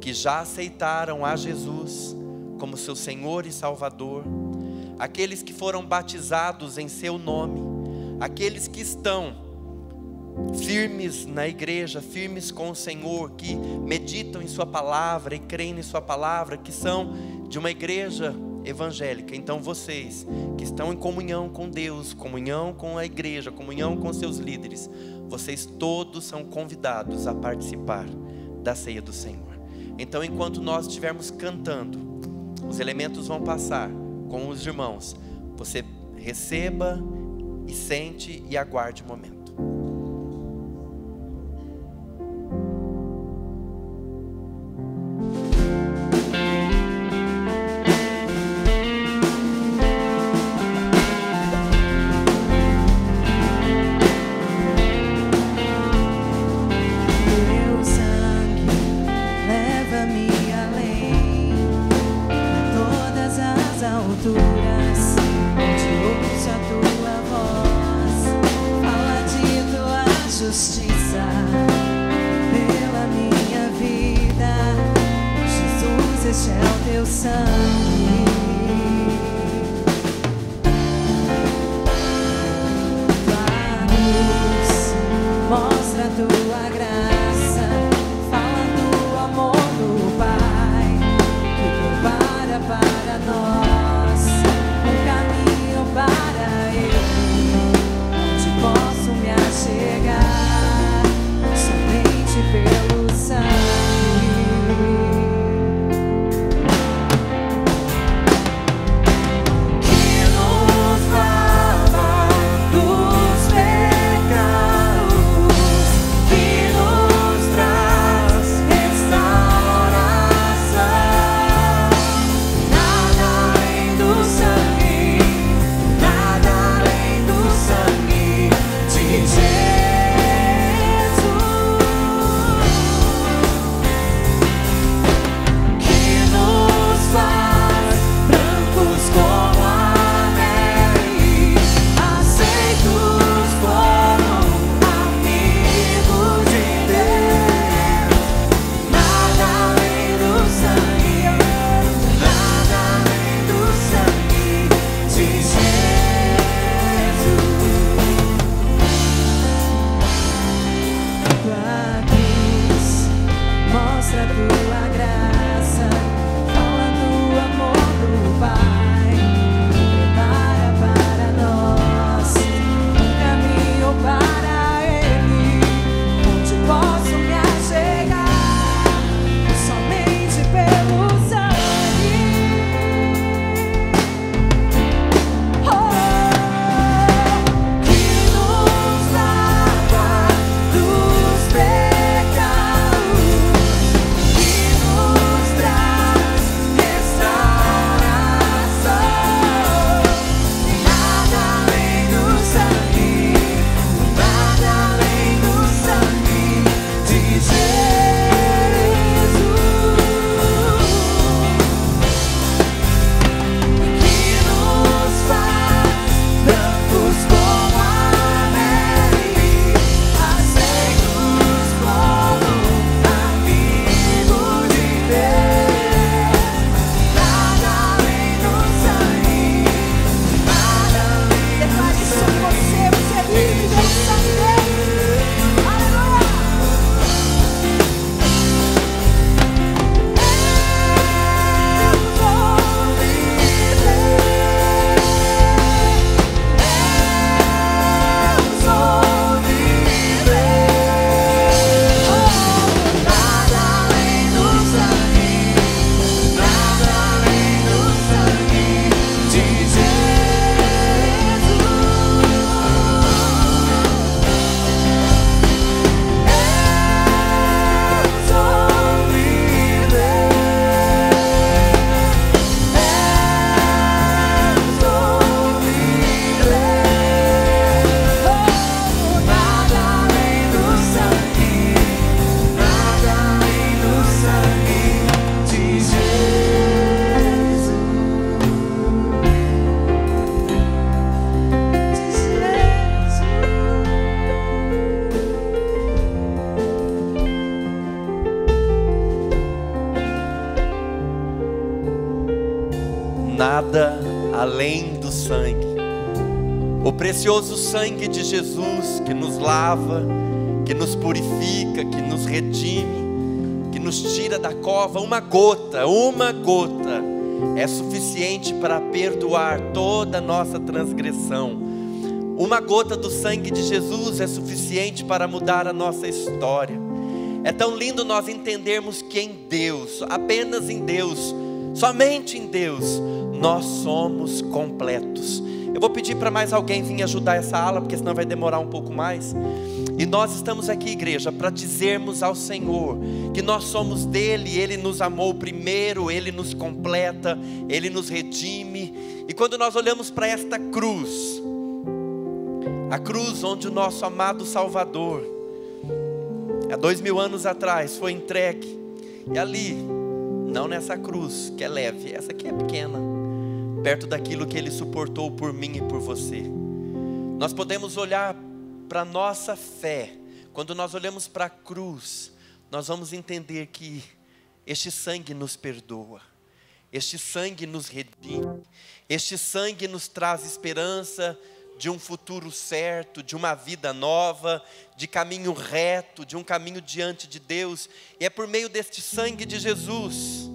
que já aceitaram a Jesus como seu Senhor e Salvador, aqueles que foram batizados em seu nome, aqueles que estão firmes na igreja, firmes com o Senhor, que meditam em sua palavra e creem em sua palavra, que são de uma igreja evangélica. Então vocês que estão em comunhão com Deus, comunhão com a igreja, comunhão com seus líderes, vocês todos são convidados a participar da ceia do Senhor. Então, enquanto nós estivermos cantando, os elementos vão passar com os irmãos. Você receba e sente e aguarde o momento. Nos tua cruz, mostra a tua graça, fala do amor do Pai, prepara para nós um caminho para Ele, onde posso me achegar somente pelo sangue. Que nos lava dos pecados, que nos traz restauração. Nada além do sangue, nada além do sangue de Jesus. Que nos faz brancos como a neve, aceitos como amigo de Deus. Nada além do sangue, nada além. Declare sobre você, você é livre pelo sangue dele. Aleluia! Eu sou livre. Eu sou livre. Nada além do sangue, nada além do sangue de Jesus. Eu sou livre. Eu sou livre. Nada além do sangue, nada além do sangue de Jesus. Nada além do sangue. O precioso sangue de Jesus que nos lava, que nos purifica, que nos redime, que nos tira da cova. Uma gota é suficiente para perdoar toda a nossa transgressão. Uma gota do sangue de Jesus é suficiente para mudar a nossa história. É tão lindo nós entendermos que em Deus, apenas em Deus, somente em Deus, nós somos completos. Eu vou pedir para mais alguém vir ajudar essa ala, porque senão vai demorar um pouco mais. E nós estamos aqui, igreja, para dizermos ao Senhor que nós somos dele. Ele nos amou primeiro, Ele nos completa, Ele nos redime. E quando nós olhamos para esta cruz, a cruz onde o nosso amado Salvador, há 2000 anos atrás, foi entregue. E ali, não nessa cruz que é leve, essa aqui é pequena, perto daquilo que Ele suportou por mim e por você. Nós podemos olhar para a nossa fé. Quando nós olhamos para a cruz, nós vamos entender que este sangue nos perdoa, este sangue nos redime, este sangue nos traz esperança de um futuro certo, de uma vida nova, de caminho reto, de um caminho diante de Deus. E é por meio deste sangue de Jesus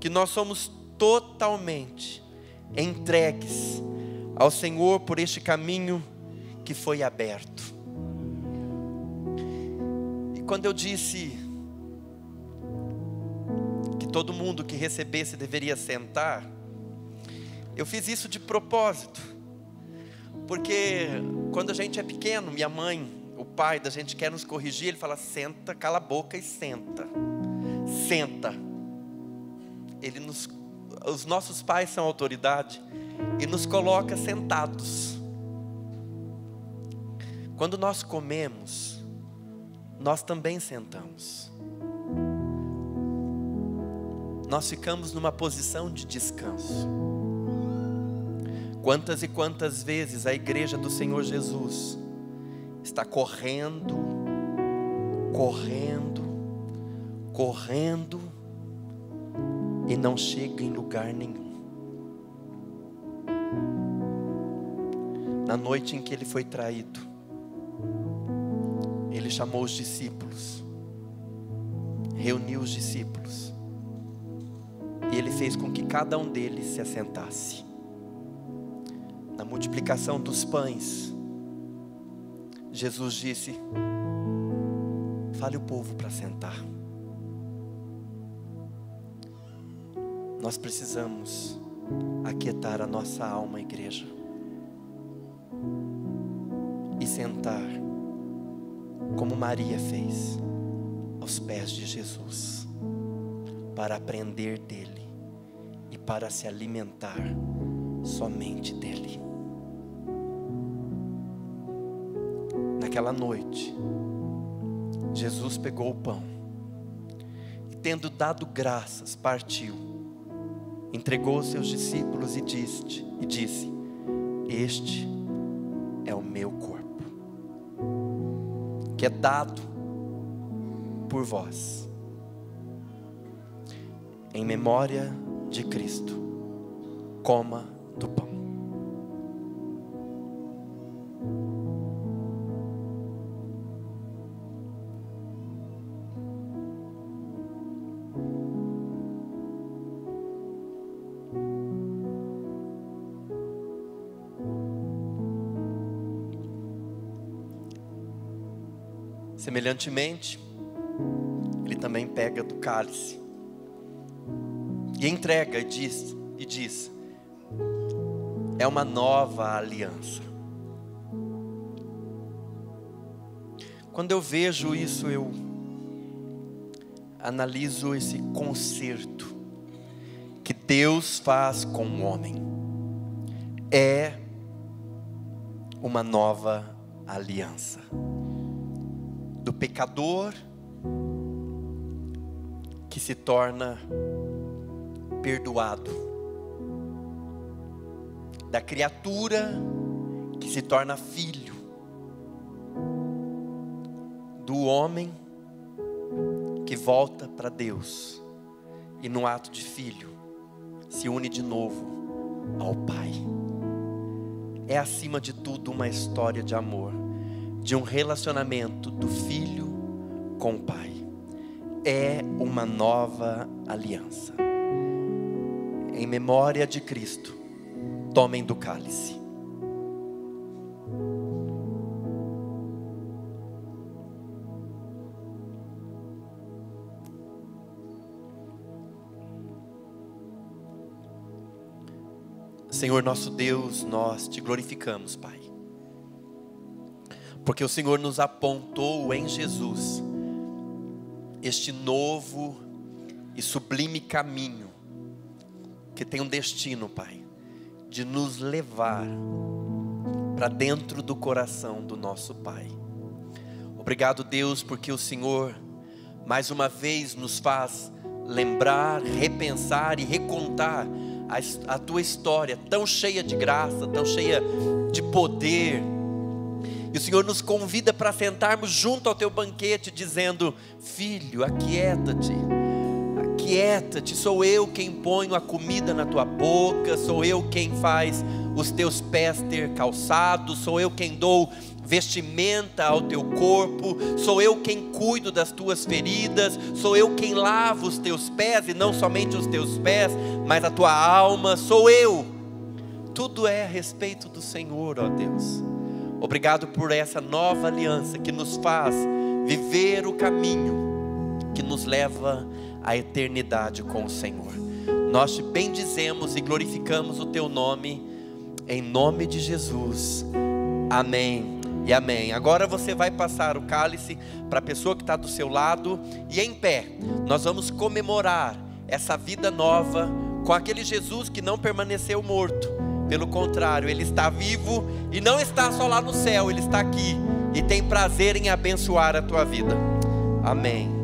que nós somos totalmente entregues ao Senhor por este caminho que foi aberto. E quando eu disse que todo mundo que recebesse deveria sentar, eu fiz isso de propósito, porque quando a gente é pequeno, minha mãe, o pai da gente quer nos corrigir, ele fala: senta, cala a boca e senta. Senta. Os nossos pais são autoridade e nos coloca sentados. Quando nós comemos, nós também sentamos. Nós ficamos numa posição de descanso. Quantas e quantas vezes a igreja do Senhor Jesus está correndo, e não chega em lugar nenhum. Na noite em que ele foi traído, ele chamou os discípulos, reuniu os discípulos, e Ele fez com que cada um deles se assentasse. Na multiplicação dos pães, Jesus disse: fale o povo para sentar. Nós precisamos aquietar a nossa alma, igreja, e sentar como Maria fez, aos pés de Jesus, para aprender dele e para se alimentar somente dele. Naquela noite, Jesus pegou o pão e, tendo dado graças, partiu, entregou aos seus discípulos e disse: este é o meu corpo, que é dado por vós. Em memória de Cristo, coma do pão. Semelhantemente, Ele também pega do cálice e entrega e diz: é uma nova aliança. Quando eu vejo isso, eu analiso esse concerto que Deus faz com o homem. É uma nova aliança. Do pecador que se torna perdoado, da criatura que se torna filho, do homem que volta para Deus e no ato de filho se une de novo ao Pai. É acima de tudo uma história de amor, de um relacionamento do filho com o Pai. É uma nova aliança. Em memória de Cristo, tomem do cálice. Senhor nosso Deus, nós te glorificamos, Pai, porque o Senhor nos apontou em Jesus este novo e sublime caminho, que tem um destino, Pai, de nos levar para dentro do coração do nosso Pai. Obrigado, Deus, porque o Senhor mais uma vez nos faz lembrar, repensar e recontar a tua história tão cheia de graça, tão cheia de poder. E o Senhor nos convida para sentarmos junto ao teu banquete, dizendo: filho, aquieta-te, aquieta-te, sou eu quem ponho a comida na tua boca, sou eu quem faz os teus pés ter calçados, sou eu quem dou vestimenta ao teu corpo, sou eu quem cuido das tuas feridas, sou eu quem lavo os teus pés, e não somente os teus pés, mas a tua alma, sou eu. Tudo é a respeito do Senhor, ó Deus. Obrigado por essa nova aliança que nos faz viver o caminho que nos leva à eternidade com o Senhor. Nós te bendizemos e glorificamos o teu nome, em nome de Jesus. Amém e amém. Agora você vai passar o cálice para a pessoa que está do seu lado, e em pé nós vamos comemorar essa vida nova com aquele Jesus que não permaneceu morto. Pelo contrário, Ele está vivo e não está só lá no céu, Ele está aqui e tem prazer em abençoar a tua vida. Amém.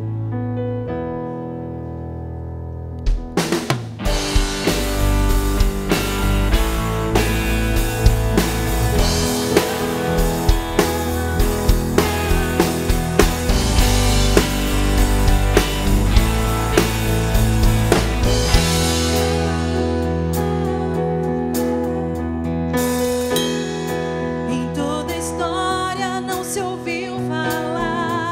Em toda a história não se ouviu falar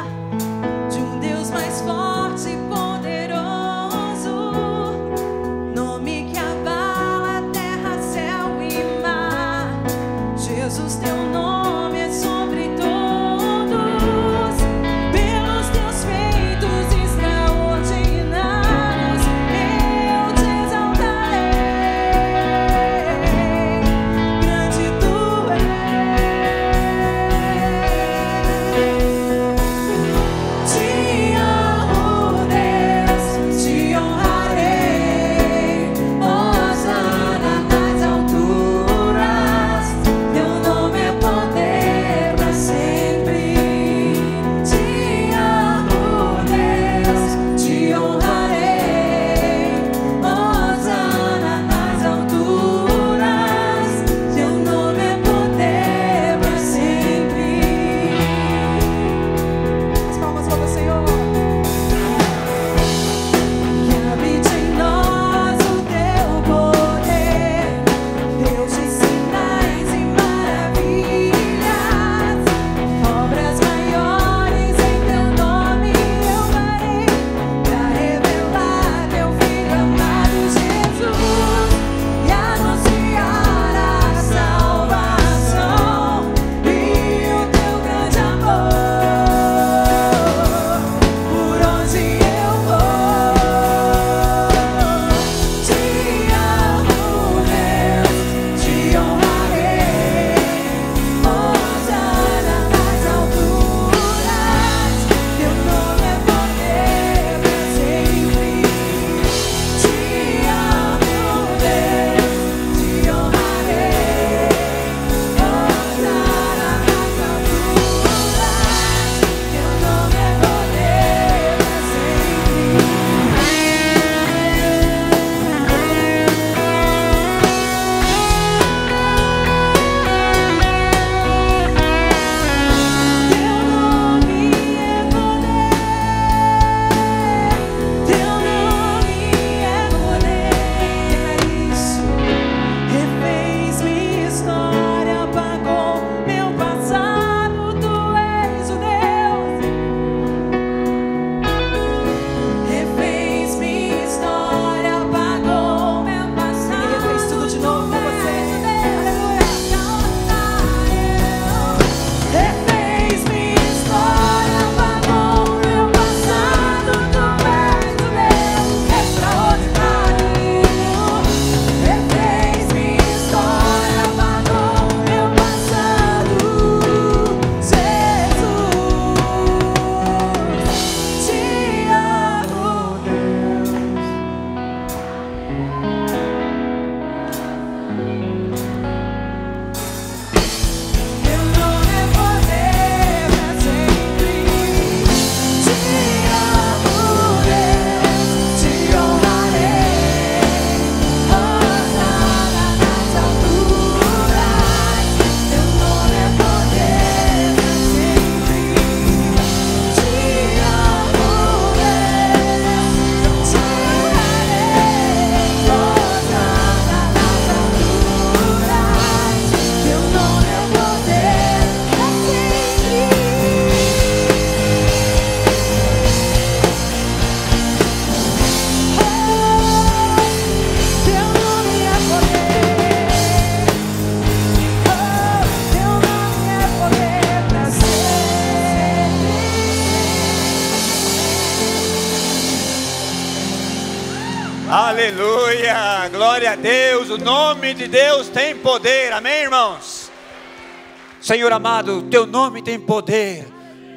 Aleluia, glória a Deus, o nome de Deus tem poder, amém, irmãos? Senhor amado, teu nome tem poder,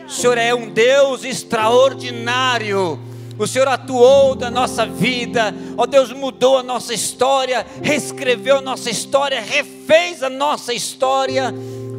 o Senhor é um Deus extraordinário, o Senhor atuou da nossa vida, ó Deus, mudou a nossa história, reescreveu a nossa história, refez a nossa história,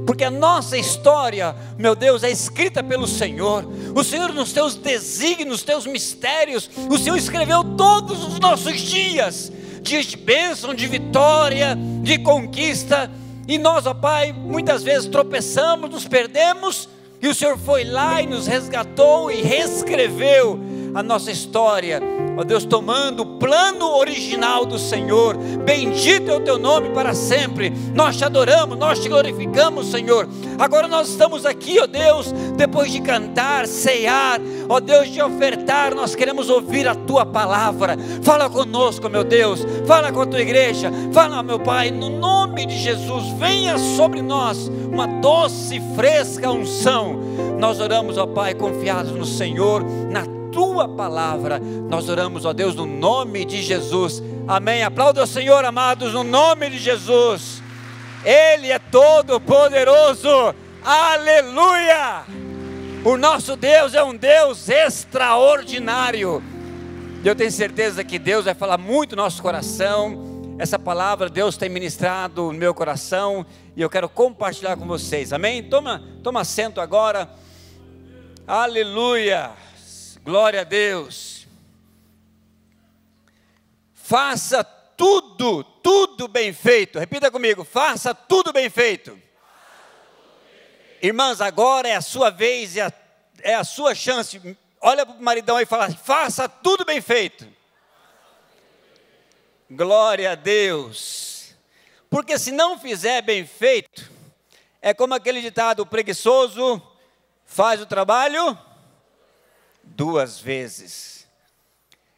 porque a nossa história, meu Deus, é escrita pelo Senhor. O Senhor nos teus desígnios, nos teus mistérios, o Senhor escreveu todos os nossos dias de bênção, de vitória, de conquista. E nós, ó Pai, muitas vezes tropeçamos, nos perdemos, e o Senhor foi lá e nos resgatou e reescreveu a nossa história, ó Deus, tomando o plano original do Senhor. Bendito é o teu nome para sempre. Nós te adoramos, nós te glorificamos, Senhor. Agora nós estamos aqui, ó Deus, depois de cantar, cear, ó Deus, de ofertar, nós queremos ouvir a tua palavra. Fala conosco, meu Deus, fala com a tua igreja, fala, meu Pai, no nome de Jesus, venha sobre nós uma doce e fresca unção. Nós oramos, ó Pai, confiados no Senhor, na tua palavra, nós oramos, ó Deus, no nome de Jesus, amém. Aplauda o Senhor, amados, no nome de Jesus. Ele é todo poderoso, aleluia. O nosso Deus é um Deus extraordinário, e eu tenho certeza que Deus vai falar muito no nosso coração. Essa palavra Deus tem ministrado no meu coração, e eu quero compartilhar com vocês, amém. Toma assento agora, aleluia. Glória a Deus. Faça tudo bem feito. Repita comigo, faça tudo bem feito. Irmãs, agora é a sua vez, é a sua chance. Olha para o maridão aí e fala, faça tudo bem feito. Glória a Deus. Porque se não fizer bem feito, é como aquele ditado, o preguiçoso faz o trabalho duas vezes.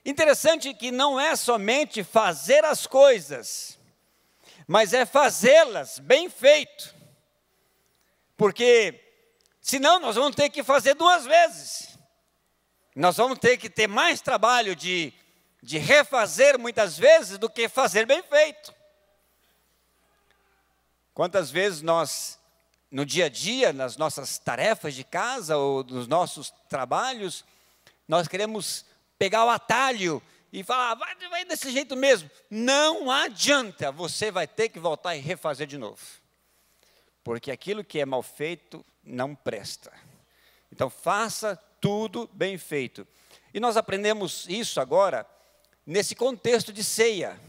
Interessante que não é somente fazer as coisas, mas é fazê-las bem feito, porque senão nós vamos ter que fazer duas vezes, nós vamos ter que ter mais trabalho de refazer muitas vezes do que fazer bem feito. Quantas vezes nós, no dia a dia, nas nossas tarefas de casa ou nos nossos trabalhos, nós queremos pegar o atalho e falar, vai desse jeito mesmo. Não adianta, você vai ter que voltar e refazer de novo. Porque aquilo que é mal feito não presta. Então faça tudo bem feito. E nós aprendemos isso agora, nesse contexto de ceia.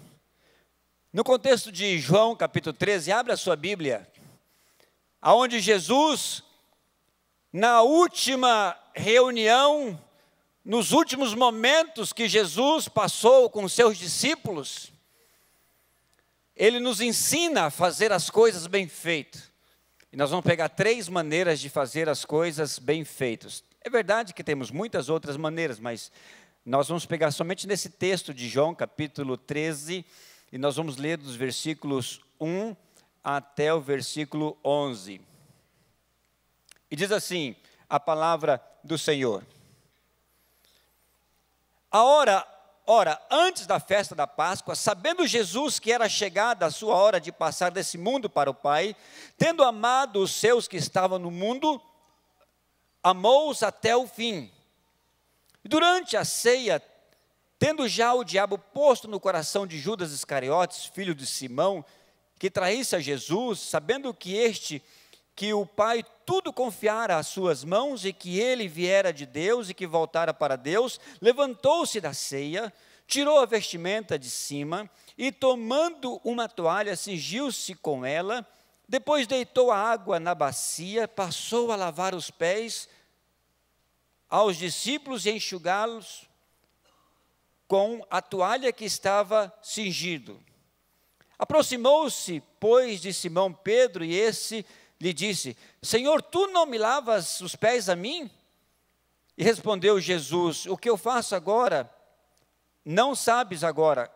No contexto de João capítulo 13, abre a sua Bíblia, aonde Jesus, na última reunião, nos últimos momentos que Jesus passou com os seus discípulos, ele nos ensina a fazer as coisas bem feitas. E nós vamos pegar 3 maneiras de fazer as coisas bem feitas. É verdade que temos muitas outras maneiras, mas nós vamos pegar somente nesse texto de João, capítulo 13, e nós vamos ler dos versículos 1 até o versículo 11. E diz assim, a palavra do Senhor. Ora, antes da festa da Páscoa, sabendo Jesus que era chegada a sua hora de passar desse mundo para o Pai, tendo amado os seus que estavam no mundo, amou-os até o fim. Durante a ceia, tendo já o diabo posto no coração de Judas Iscariotes, filho de Simão, que traísse a Jesus, sabendo que o Pai tudo confiara às suas mãos e que ele viera de Deus e que voltara para Deus, levantou-se da ceia, tirou a vestimenta de cima e tomando uma toalha, cingiu-se com ela, depois deitou a água na bacia, passou a lavar os pés aos discípulos e enxugá-los com a toalha que estava cingido. Aproximou-se, pois, de Simão Pedro e esse lhe disse, Senhor, tu não me lavas os pés a mim? E respondeu Jesus, o que eu faço agora, não sabes agora,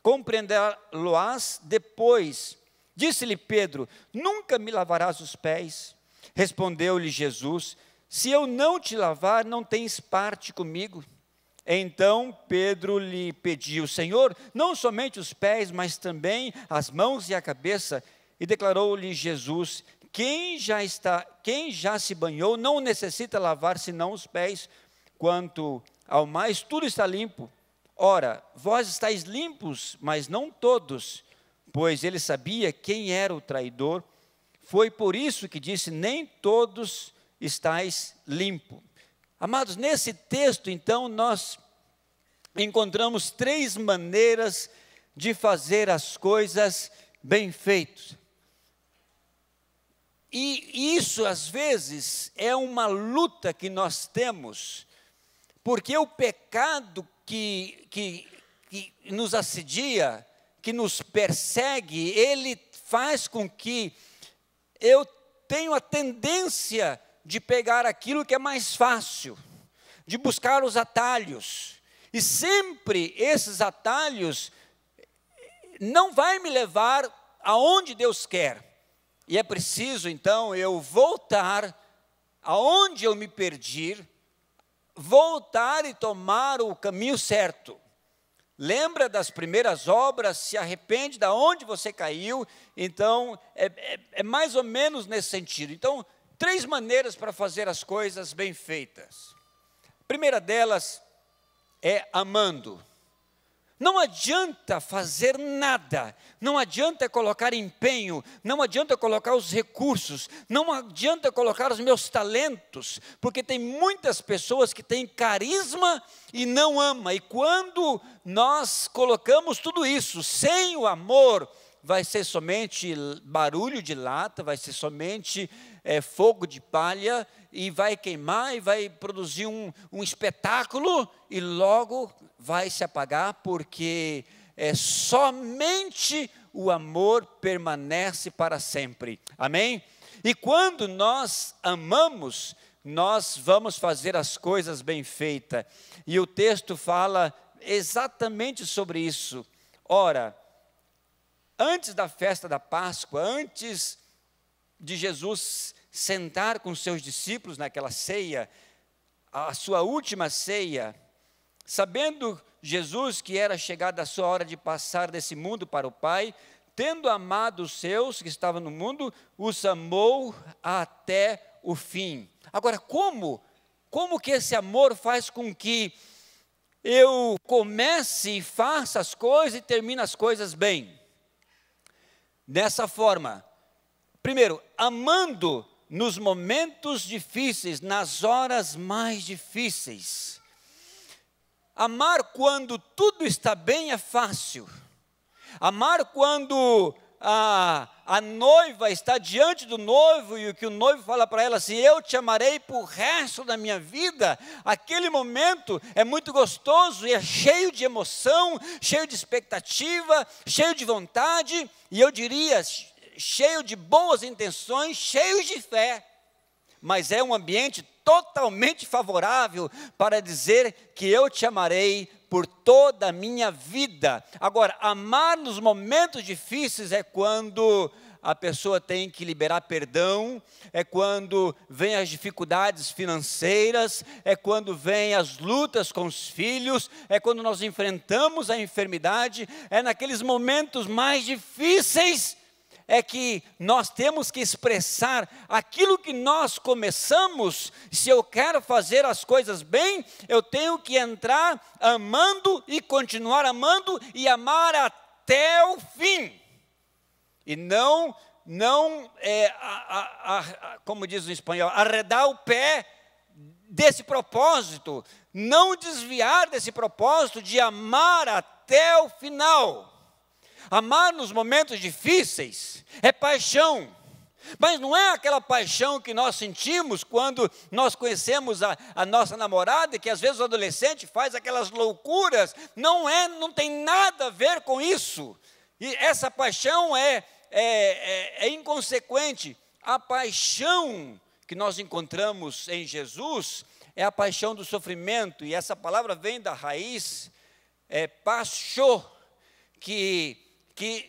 compreender-lo-ás depois. Disse-lhe Pedro, nunca me lavarás os pés? Respondeu-lhe Jesus, se eu não te lavar, não tens parte comigo. Então Pedro lhe pediu: Senhor, não somente os pés, mas também as mãos e a cabeça. E declarou-lhe Jesus: quem já se banhou não necessita lavar senão os pés, quanto ao mais tudo está limpo. Ora, vós estáis limpos, mas não todos, pois ele sabia quem era o traidor. Foi por isso que disse: nem todos estáis limpos. Amados, nesse texto, então, nós encontramos 3 maneiras de fazer as coisas bem feitas. E isso, às vezes, é uma luta que nós temos, porque o pecado que nos assedia, que nos persegue, ele faz com que eu tenha a tendência de pegar aquilo que é mais fácil, de buscar os atalhos. E sempre esses atalhos não vai me levar aonde Deus quer. E é preciso, então, eu voltar aonde eu me perdi, voltar e tomar o caminho certo. Lembra das primeiras obras, se arrepende de onde você caiu. Então, é mais ou menos nesse sentido. Então, 3 maneiras para fazer as coisas bem feitas. A primeira delas é amando. Não adianta fazer nada, não adianta colocar empenho, não adianta colocar os recursos, não adianta colocar os meus talentos, porque tem muitas pessoas que têm carisma e não amam. E quando nós colocamos tudo isso sem o amor, vai ser somente barulho de lata, vai ser somente fogo de palha, e vai queimar, e vai produzir um espetáculo, e logo vai se apagar, porque somente o amor permanece para sempre. Amém? E quando nós amamos, nós vamos fazer as coisas bem feitas. E o texto fala exatamente sobre isso. Ora, antes da festa da Páscoa, antes de Jesus sentar com seus discípulos naquela ceia, a sua última ceia, sabendo Jesus que era chegada a sua hora de passar desse mundo para o Pai, tendo amado os seus que estavam no mundo, os amou até o fim. Agora, como que esse amor faz com que eu comece e faça as coisas e termine as coisas bem? Dessa forma, primeiro, amando nos momentos difíceis, nas horas mais difíceis. Amar quando tudo está bem é fácil. Amar quando a noiva está diante do noivo e o que o noivo fala para ela assim: eu te amarei por resto da minha vida. Aquele momento é muito gostoso e é cheio de emoção, cheio de expectativa, cheio de vontade, e eu diria cheio de boas intenções, cheio de fé. Mas é um ambiente totalmente favorável para dizer que eu te amarei por toda a minha vida. Agora, amar nos momentos difíceis é quando a pessoa tem que liberar perdão, é quando vem as dificuldades financeiras, é quando vem as lutas com os filhos, é quando nós enfrentamos a enfermidade, é naqueles momentos mais difíceis é que nós temos que expressar aquilo que nós começamos. Se eu quero fazer as coisas bem, eu tenho que entrar amando e continuar amando e amar até o fim. E não como diz no espanhol, arredar o pé desse propósito, não desviar desse propósito de amar até o final. Amar nos momentos difíceis é paixão, mas não é aquela paixão que nós sentimos quando nós conhecemos a nossa namorada, que às vezes o adolescente faz aquelas loucuras. Não tem nada a ver com isso. E essa paixão é inconsequente. A paixão que nós encontramos em Jesus é a paixão do sofrimento, e essa palavra vem da raiz paixô, que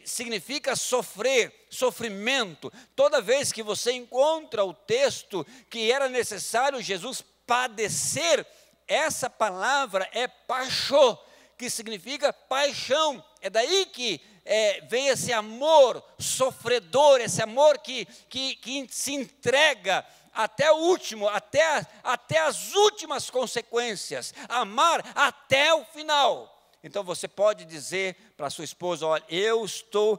significa sofrer, sofrimento. Toda vez que você encontra o texto que era necessário Jesus padecer essa palavra é pachô, que significa paixão. É daí que vem esse amor sofredor, esse amor que se entrega até o último, até as últimas consequências, amar até o final. Então você pode dizer para sua esposa: olha, eu sou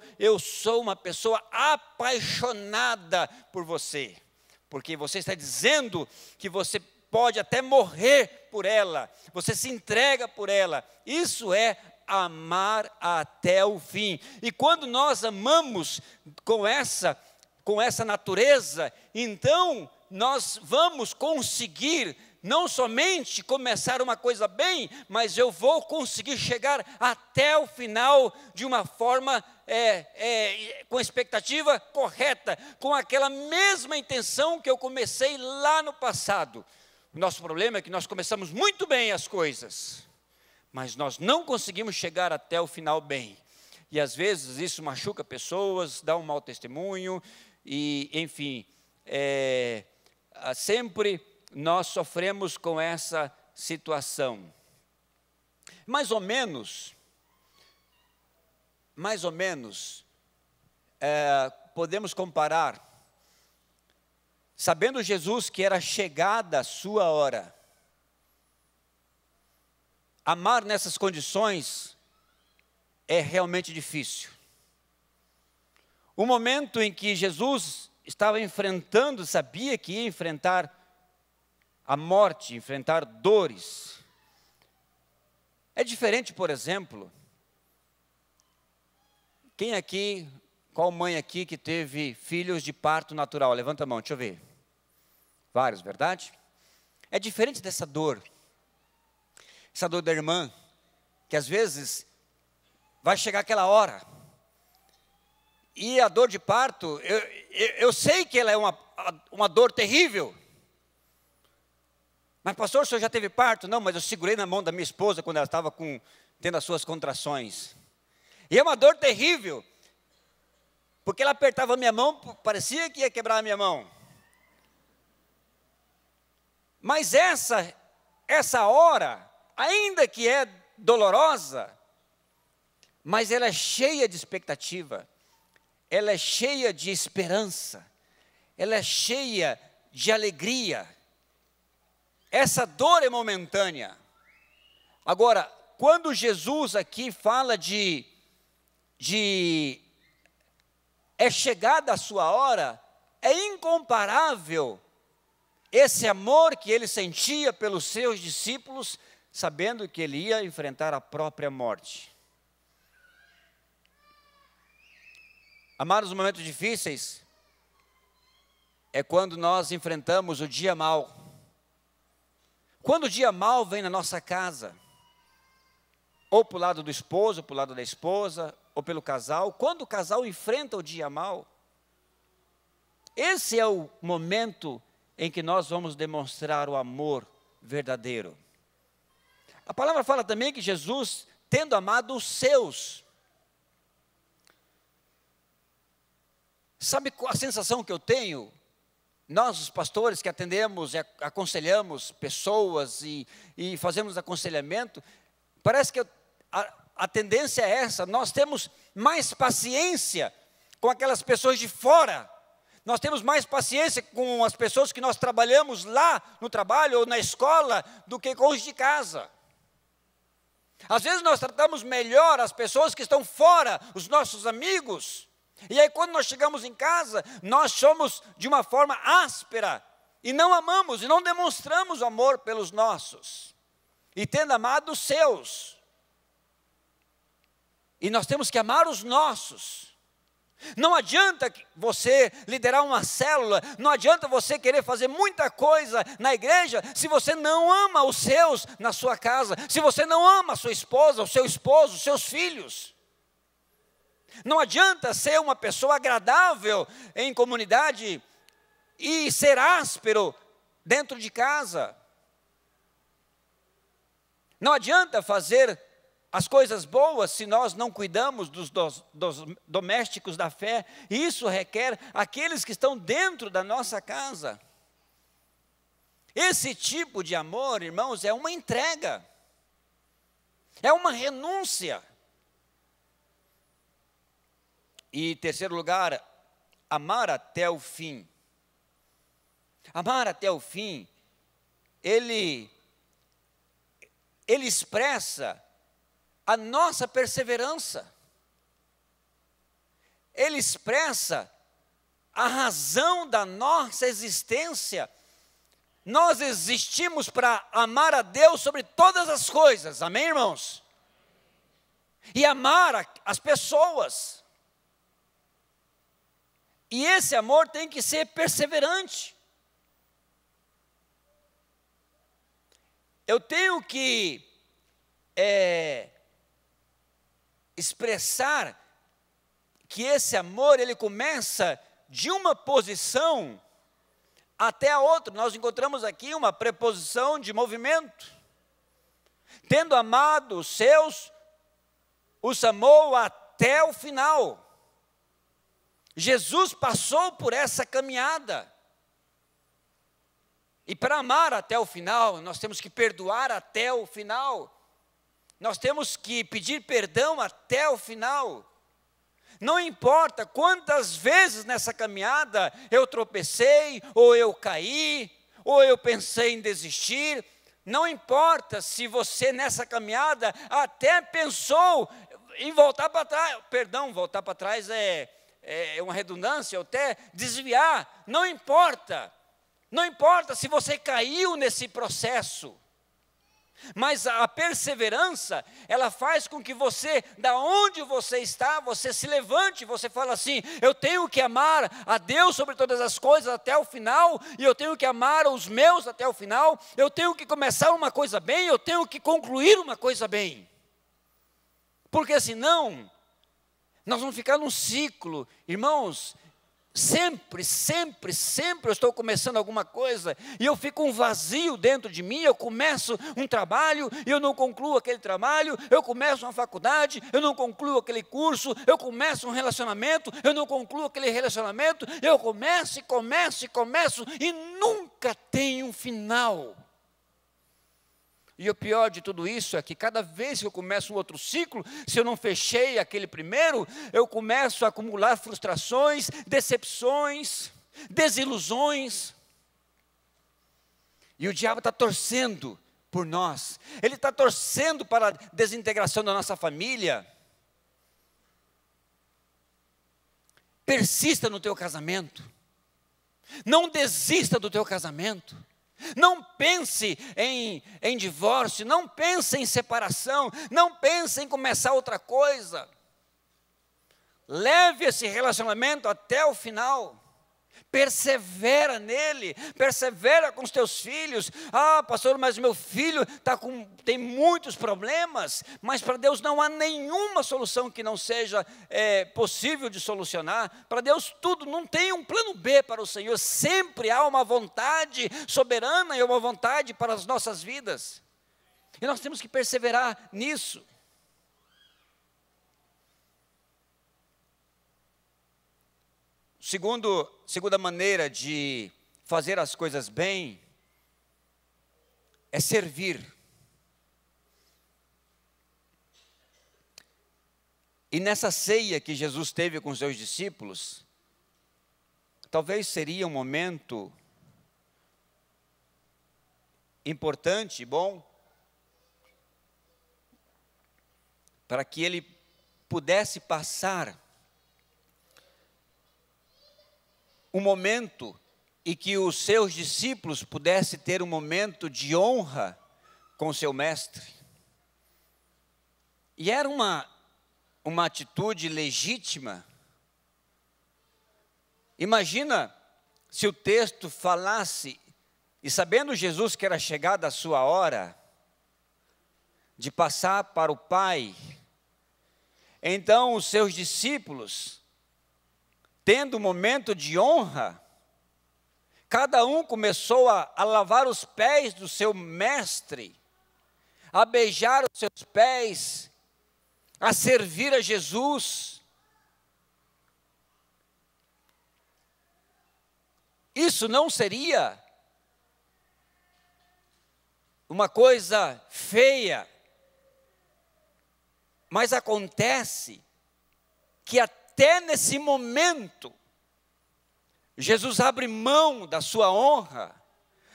uma pessoa apaixonada por você, porque você está dizendo que você pode até morrer por ela, você se entrega por ela. Isso é amar até o fim. E quando nós amamos com essa natureza, então nós vamos conseguir não somente começar uma coisa bem, mas eu vou conseguir chegar até o final de uma forma com expectativa correta, com aquela mesma intenção que eu comecei lá no passado. O nosso problema é que nós começamos muito bem as coisas, mas nós não conseguimos chegar até o final bem. E às vezes isso machuca pessoas, dá um mau testemunho, e enfim, sempre nós sofremos com essa situação. Mais ou menos, podemos comparar, sabendo Jesus que era chegada a sua hora, amar nessas condições é realmente difícil. O momento em que Jesus estava enfrentando, sabia que ia enfrentar a morte, enfrentar dores. É diferente, por exemplo, qual mãe aqui que teve filhos de parto natural? Levanta a mão, deixa eu ver. Vários, verdade? É diferente dessa dor. Essa dor da irmã, que às vezes vai chegar aquela hora. E a dor de parto, eu sei que ela é uma dor terrível. Mas pastor, o senhor já teve parto? Não, mas eu segurei na mão da minha esposa quando ela estava tendo as suas contrações. E é uma dor terrível, porque ela apertava a minha mão, parecia que ia quebrar a minha mão. Mas essa hora, ainda que é dolorosa, mas ela é cheia de expectativa, ela é cheia de esperança, ela é cheia de alegria. Essa dor é momentânea. Agora, quando Jesus aqui fala de é chegada a sua hora, é incomparável esse amor que ele sentia pelos seus discípulos, sabendo que ele ia enfrentar a própria morte. Amar nos momentos difíceis é quando nós enfrentamos o dia mau. Quando o dia mau vem na nossa casa, ou para o lado do esposo, ou para o lado da esposa, ou pelo casal, quando o casal enfrenta o dia mau, esse é o momento em que nós vamos demonstrar o amor verdadeiro. A palavra fala também que Jesus, tendo amado os seus, sabe a sensação que eu tenho? Nós, os pastores que atendemos e aconselhamos pessoas e fazemos aconselhamento, parece que a tendência é essa: nós temos mais paciência com aquelas pessoas de fora, nós temos mais paciência com as pessoas que nós trabalhamos lá no trabalho ou na escola do que com os de casa. Às vezes nós tratamos melhor as pessoas que estão fora, os nossos amigos. E aí quando nós chegamos em casa, nós somos de uma forma áspera, e não amamos, e não demonstramos amor pelos nossos, e tendo amado os seus. E nós temos que amar os nossos. Não adianta você liderar uma célula, não adianta você querer fazer muita coisa na igreja, se você não ama os seus na sua casa, se você não ama a sua esposa, o seu esposo, os seus filhos. Não adianta ser uma pessoa agradável em comunidade e ser áspero dentro de casa. Não adianta fazer as coisas boas se nós não cuidamos dos domésticos da fé. E isso requer aqueles que estão dentro da nossa casa. Esse tipo de amor, irmãos, é uma entrega, é uma renúncia. E em terceiro lugar, amar até o fim. Amar até o fim, ele expressa a nossa perseverança. Ele expressa a razão da nossa existência. Nós existimos para amar a Deus sobre todas as coisas, amém, irmãos? E amar as pessoas. E esse amor tem que ser perseverante. Eu tenho que expressar que esse amor, ele começa de uma posição até a outra. Nós encontramos aqui uma preposição de movimento. Tendo amado os seus, os amou até o final. Jesus passou por essa caminhada. E para amar até o final, nós temos que perdoar até o final. Nós temos que pedir perdão até o final. Não importa quantas vezes nessa caminhada eu tropecei, ou eu caí, ou eu pensei em desistir. Não importa se você nessa caminhada até pensou em voltar para trás. Perdão, voltar para trás é uma redundância, ou até desviar. Não importa. Não importa se você caiu nesse processo, mas a perseverança, ela faz com que você, da onde você está, você se levante, você fala assim, eu tenho que amar a Deus sobre todas as coisas até o final, e eu tenho que amar os meus até o final, eu tenho que começar uma coisa bem, eu tenho que concluir uma coisa bem, porque senão, nós vamos ficar num ciclo, irmãos. Sempre eu estou começando alguma coisa e eu fico um vazio dentro de mim. Eu começo um trabalho e eu não concluo aquele trabalho. Eu começo uma faculdade, eu não concluo aquele curso. Eu começo um relacionamento, eu não concluo aquele relacionamento. Eu começo e nunca tem um final. E o pior de tudo isso é que cada vez que eu começo um outro ciclo, se eu não fechei aquele primeiro, eu começo a acumular frustrações, decepções, desilusões. E o diabo está torcendo por nós. Ele está torcendo para a desintegração da nossa família. Persista no teu casamento. Não desista do teu casamento. Não pense em divórcio, não pense em separação, não pense em começar outra coisa. Leve esse relacionamento até o final. Persevera nele, persevera com os teus filhos. Ah, pastor, mas meu filho tem muitos problemas. Mas para Deus não há nenhuma solução que não seja possível de solucionar. Para Deus tudo, não tem um plano B para o Senhor. Sempre há uma vontade soberana e uma vontade para as nossas vidas. E nós temos que perseverar nisso. Segunda maneira de fazer as coisas bem é servir. E nessa ceia que Jesus teve com os seus discípulos, talvez seria um momento importante, bom, para que ele pudesse passar um momento e que os seus discípulos pudessem ter um momento de honra com o seu mestre. E era uma atitude legítima. Imagina se o texto falasse, e sabendo Jesus que era chegada a sua hora de passar para o Pai, então os seus discípulos, tendo um momento de honra, cada um começou a lavar os pés do seu mestre, a beijar os seus pés, a servir a Jesus. Isso não seria uma coisa feia, mas acontece que até nesse momento, Jesus abre mão da sua honra,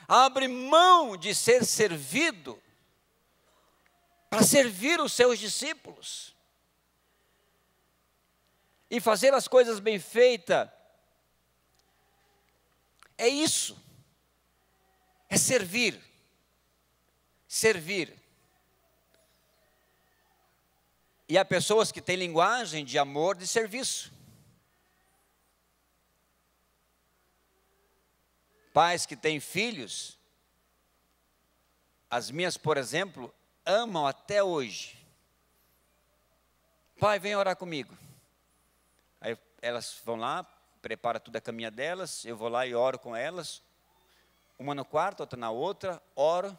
abre mão de ser servido, para servir os seus discípulos. E fazer as coisas bem feitas, é isso, é servir, servir. E há pessoas que têm linguagem de amor, de serviço. Pais que têm filhos, as minhas, por exemplo, amam até hoje. Pai, vem orar comigo. Aí elas vão lá, preparam tudo a caminha delas, eu vou lá e oro com elas. Uma no quarto, outra na outra, oro.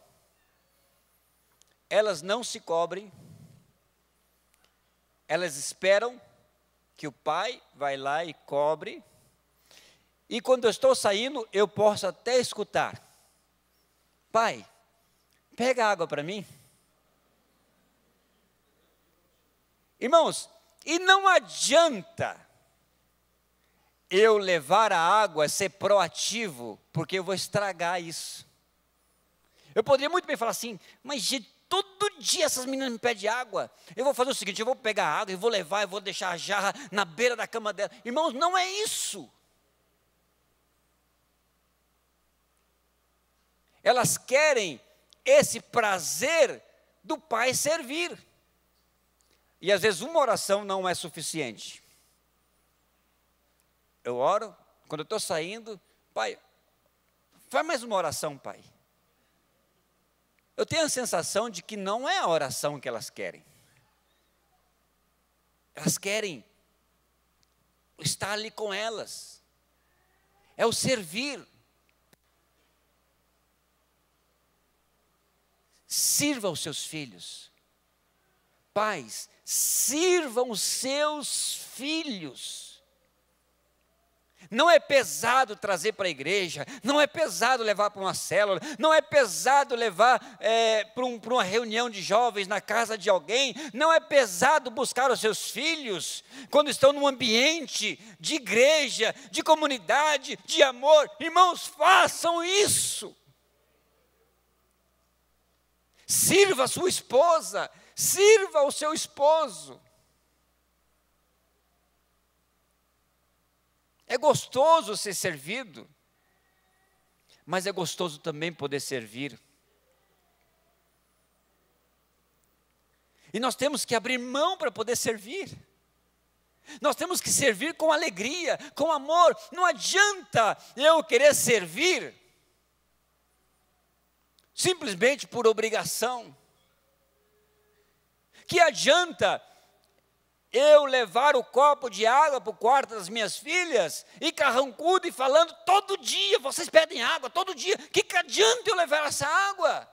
Elas não se cobrem. Elas esperam que o pai vai lá e cobre. E quando eu estou saindo, eu posso até escutar: pai, pega água para mim. Irmãos, e não adianta eu levar a água, ser proativo, porque eu vou estragar isso. Eu poderia muito bem falar assim: mas todo dia essas meninas me pedem água, eu vou fazer o seguinte, eu vou pegar a água, eu vou levar, eu vou deixar a jarra na beira da cama dela. Irmãos, não é isso. Elas querem esse prazer do pai servir. E às vezes uma oração não é suficiente. Eu oro, quando eu estou saindo, pai, faz mais uma oração, pai. Eu tenho a sensação de que não é a oração que elas querem. Elas querem estar ali com elas. É o servir. Sirva os seus filhos. Pais, sirvam os seus filhos. Não é pesado trazer para a igreja, não é pesado levar para uma célula, não é pesado levar para uma reunião de jovens na casa de alguém, não é pesado buscar os seus filhos quando estão num ambiente de igreja, de comunidade, de amor. Irmãos, façam isso. Sirva a sua esposa, sirva o seu esposo. É gostoso ser servido, mas é gostoso também poder servir. E nós temos que abrir mão para poder servir. Nós temos que servir com alegria, com amor. Não adianta eu querer servir simplesmente por obrigação. Que adianta eu levar o copo de água para o quarto das minhas filhas e carrancudo e falando todo dia, vocês pedem água todo dia, que adianta eu levar essa água?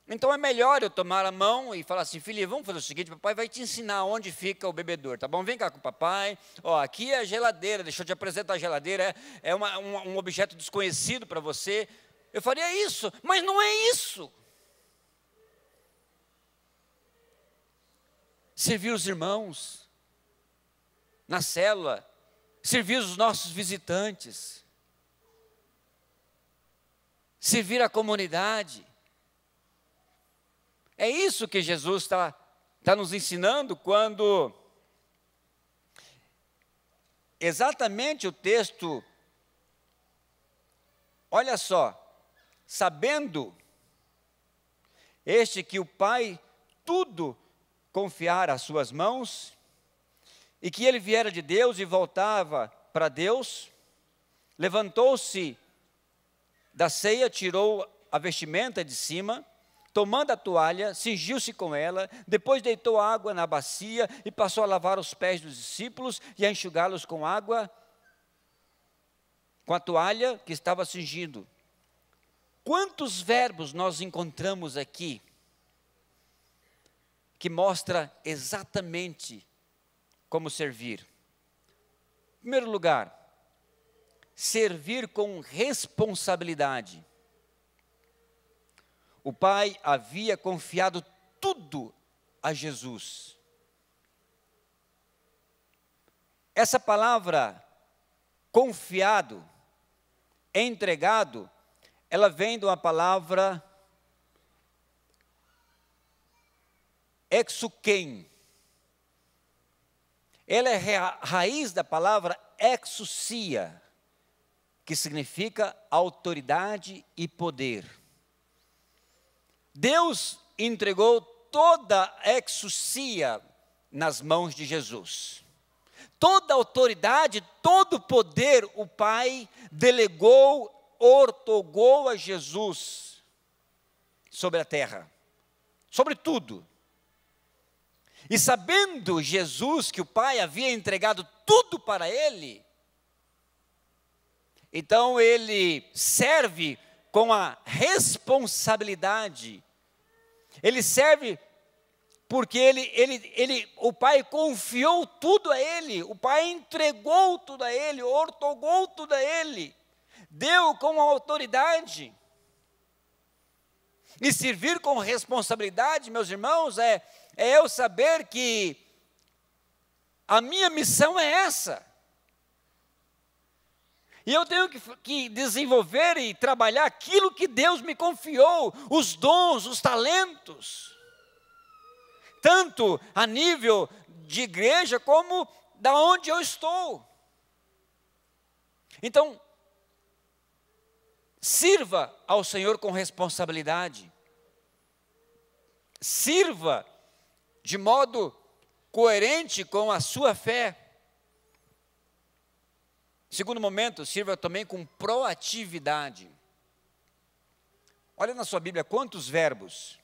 Então é melhor eu tomar a mão e falar assim: filha, vamos fazer o seguinte, papai vai te ensinar onde fica o bebedouro, tá bom? Vem cá com o papai, ó, aqui é a geladeira, deixa eu te apresentar a geladeira, é um objeto desconhecido para você. Eu faria isso, mas não é isso. Servir os irmãos na célula, servir os nossos visitantes, servir a comunidade. É isso que Jesus está nos ensinando quando exatamente o texto, olha só, sabendo este que o Pai tudo confiar às suas mãos, e que ele viera de Deus e voltava para Deus, levantou-se da ceia, tirou a vestimenta de cima, tomando a toalha, cingiu-se com ela, depois deitou água na bacia e passou a lavar os pés dos discípulos e a enxugá-los com água, com a toalha que estava cingindo. Quantos verbos nós encontramos aqui que mostra exatamente como servir? Em primeiro lugar, servir com responsabilidade. o Pai havia confiado tudo a Jesus. Essa palavra confiado, entregado, ela vem de uma palavra exuquem. Ela é a raiz da palavra exousia, que significa autoridade e poder. Deus entregou toda a exousia nas mãos de Jesus. Toda a autoridade, todo o poder, o Pai delegou, ortogou a Jesus sobre a terra, sobre tudo. E sabendo Jesus que o Pai havia entregado tudo para ele, então ele serve com a responsabilidade. Ele serve porque o Pai confiou tudo a ele, o Pai entregou tudo a ele, ortogou tudo a ele, deu com autoridade. E servir com responsabilidade, meus irmãos, é eu saber que a minha missão é essa. E eu tenho que desenvolver e trabalhar aquilo que Deus me confiou, os dons, os talentos. Tanto a nível de igreja, como da onde eu estou. Então, sirva ao Senhor com responsabilidade. Sirva de modo coerente com a sua fé. Segundo momento, sirva também com proatividade. Olha na sua Bíblia quantos verbos: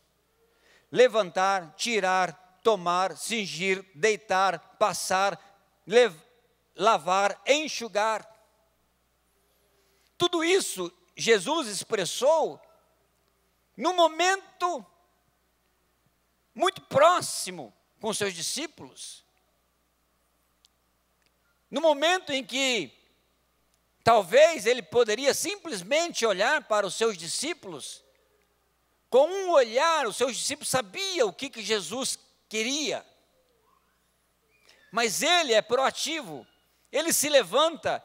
levantar, tirar, tomar, cingir, deitar, passar, lavar, enxugar. Tudo isso Jesus expressou num momento muito próximo com seus discípulos. No momento em que talvez ele poderia simplesmente olhar para os seus discípulos. Com um olhar, os seus discípulos sabiam o que Jesus queria. Mas ele é proativo. Ele se levanta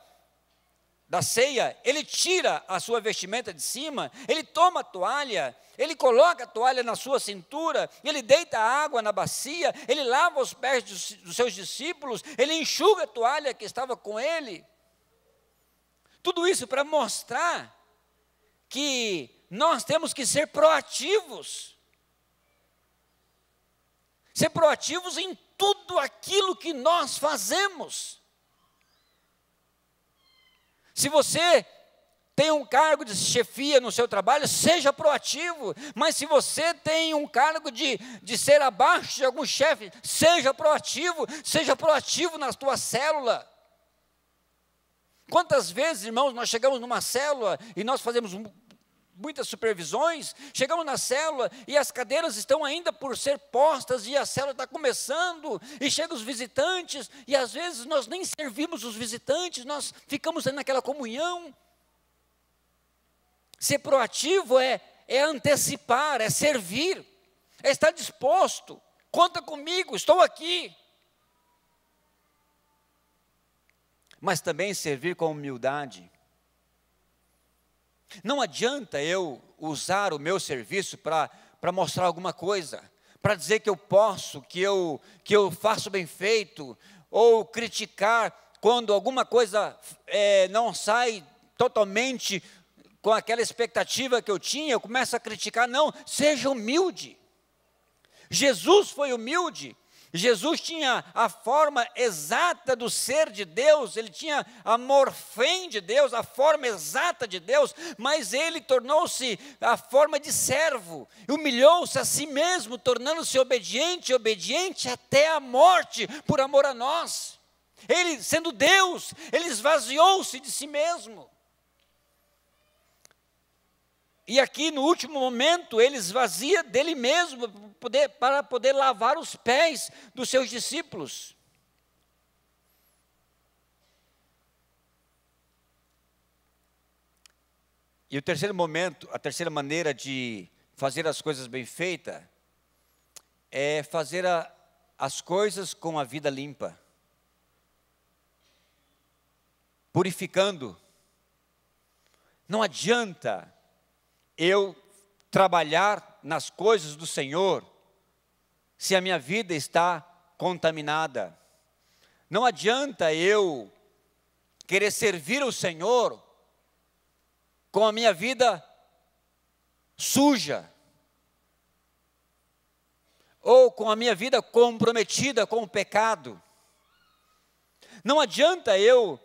da ceia, ele tira a sua vestimenta de cima, ele toma a toalha, ele coloca a toalha na sua cintura, ele deita a água na bacia, ele lava os pés dos seus discípulos, ele enxuga a toalha que estava com ele. Tudo isso para mostrar que nós temos que ser proativos. Ser proativos em tudo aquilo que nós fazemos. Se você tem um cargo de chefia no seu trabalho, seja proativo. Mas se você tem um cargo de ser abaixo de algum chefe, seja proativo na tua célula. Quantas vezes, irmãos, nós chegamos numa célula e nós fazemos muitas supervisões, chegamos na célula e as cadeiras estão ainda por ser postas e a célula está começando e chegam os visitantes e às vezes nós nem servimos os visitantes, nós ficamos naquela comunhão. Ser proativo é antecipar, é servir, é estar disposto. Conta comigo, estou aqui. Mas também servir com humildade. Não adianta eu usar o meu serviço para mostrar alguma coisa, para dizer que eu posso, que eu faço bem feito, ou criticar quando alguma coisa não sai totalmente com aquela expectativa que eu tinha, eu começo a criticar. Não, seja humilde. Jesus foi humilde. Jesus tinha a forma exata do ser de Deus, ele tinha a morfém de Deus, a forma exata de Deus, mas ele tornou-se a forma de servo, humilhou-se a si mesmo, tornando-se obediente até a morte, por amor a nós. Ele, sendo Deus, ele esvaziou-se de si mesmo. E aqui no último momento ele esvazia dele mesmo para poder lavar os pés dos seus discípulos. E o terceiro momento, a terceira maneira de fazer as coisas bem feitas é fazer as coisas com a vida limpa, purificando. Não adianta eu trabalhar nas coisas do Senhor se a minha vida está contaminada. Não adianta eu querer servir o Senhor com a minha vida suja, ou com a minha vida comprometida com o pecado. Não adianta eu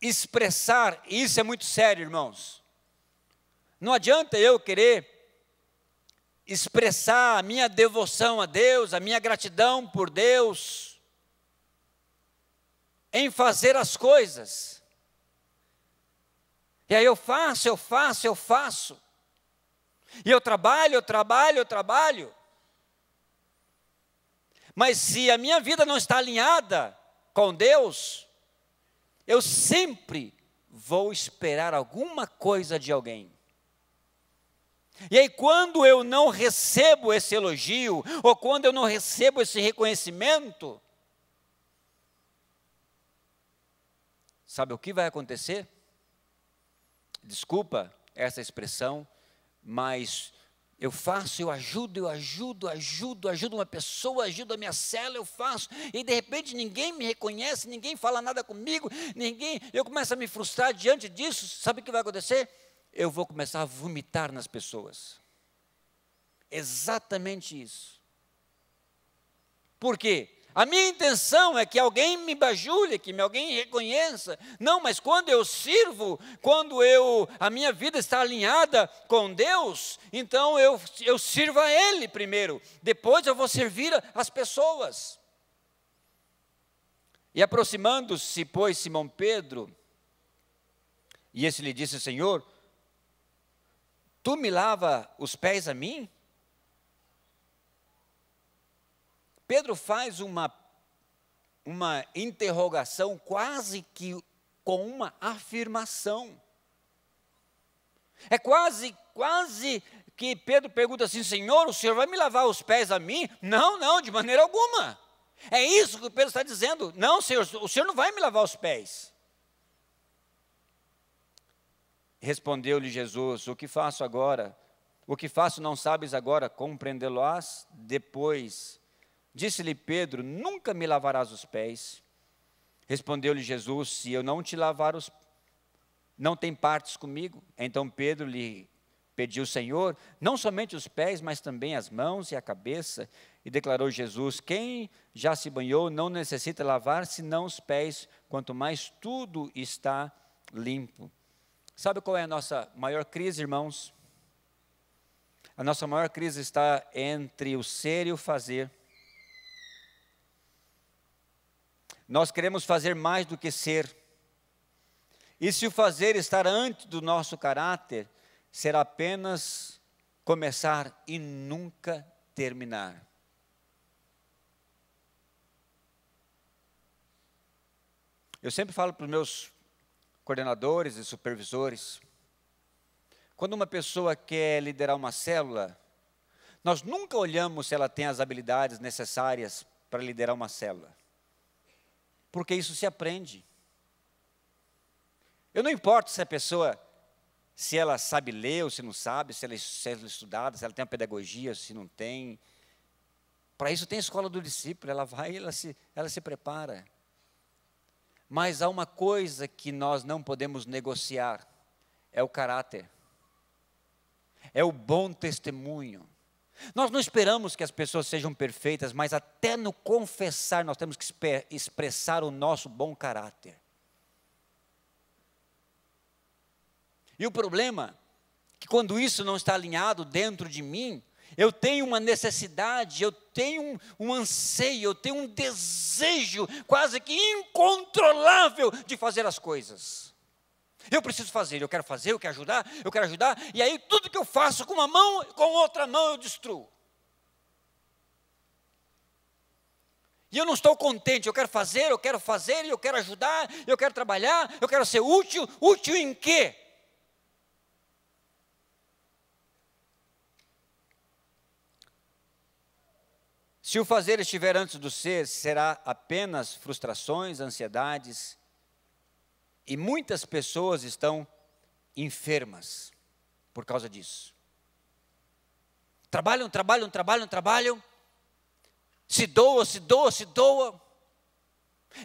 expressar, e isso é muito sério, irmãos, não adianta eu querer expressar a minha devoção a Deus, a minha gratidão por Deus, em fazer as coisas. E aí eu faço, e eu trabalho. Mas se a minha vida não está alinhada com Deus, eu sempre vou esperar alguma coisa de alguém. E aí quando eu não recebo esse elogio, ou quando eu não recebo esse reconhecimento, sabe o que vai acontecer? Desculpa essa expressão, mas eu faço, eu ajudo uma pessoa, ajudo a minha célula, eu faço, e de repente ninguém me reconhece, ninguém fala nada comigo, eu começo a me frustrar diante disso. Sabe o que vai acontecer? Eu vou começar a vomitar nas pessoas. Exatamente isso. Por quê? A minha intenção é que alguém me bajule, que alguém reconheça. Não, mas quando eu sirvo, quando a minha vida está alinhada com Deus, então eu sirvo a Ele primeiro, depois eu vou servir as pessoas. E aproximando-se, pois, Simão Pedro, e esse lhe disse: Senhor, tu me lava os pés a mim? Pedro faz uma interrogação quase que com uma afirmação. É quase que Pedro pergunta assim: Senhor, o Senhor vai me lavar os pés a mim? Não, de maneira alguma. É isso que Pedro está dizendo. Não, Senhor, o Senhor não vai me lavar os pés. Respondeu-lhe Jesus: o que faço agora? O que faço não sabes agora, compreendê-lo-ás depois. Disse-lhe Pedro: nunca me lavarás os pés. Respondeu-lhe Jesus: se eu não te lavar os pés, não tem partes comigo. Então Pedro lhe pediu: Senhor, não somente os pés, mas também as mãos e a cabeça. E declarou Jesus: quem já se banhou não necessita lavar senão os pés, quanto mais tudo está limpo. Sabe qual é a nossa maior crise, irmãos? A nossa maior crise está entre o ser e o fazer. Nós queremos fazer mais do que ser. E se o fazer estar antes do nosso caráter, será apenas começar e nunca terminar. Eu sempre falo para os meus coordenadores e supervisores, quando uma pessoa quer liderar uma célula, nós nunca olhamos se ela tem as habilidades necessárias para liderar uma célula, porque isso se aprende. Eu não importo se a pessoa, se ela sabe ler ou se não sabe, se ela é estudada, se ela tem uma pedagogia, se não tem. Para isso tem a escola do discípulo, ela vai, ela se prepara. Mas há uma coisa que nós não podemos negociar, é o caráter, é o bom testemunho. Nós não esperamos que as pessoas sejam perfeitas, mas até no confessar nós temos que expressar o nosso bom caráter. E o problema é que quando isso não está alinhado dentro de mim, eu tenho uma necessidade, eu tenho um anseio, eu tenho um desejo quase que incontrolável de fazer as coisas. Eu preciso fazer, eu quero ajudar, e aí tudo que eu faço com uma mão, com outra mão eu destruo. E eu não estou contente, eu quero fazer, eu quero ajudar, eu quero trabalhar, eu quero ser útil. Útil em quê? Se o fazer estiver antes do ser, será apenas frustrações, ansiedades, e muitas pessoas estão enfermas por causa disso. Trabalham, se doa.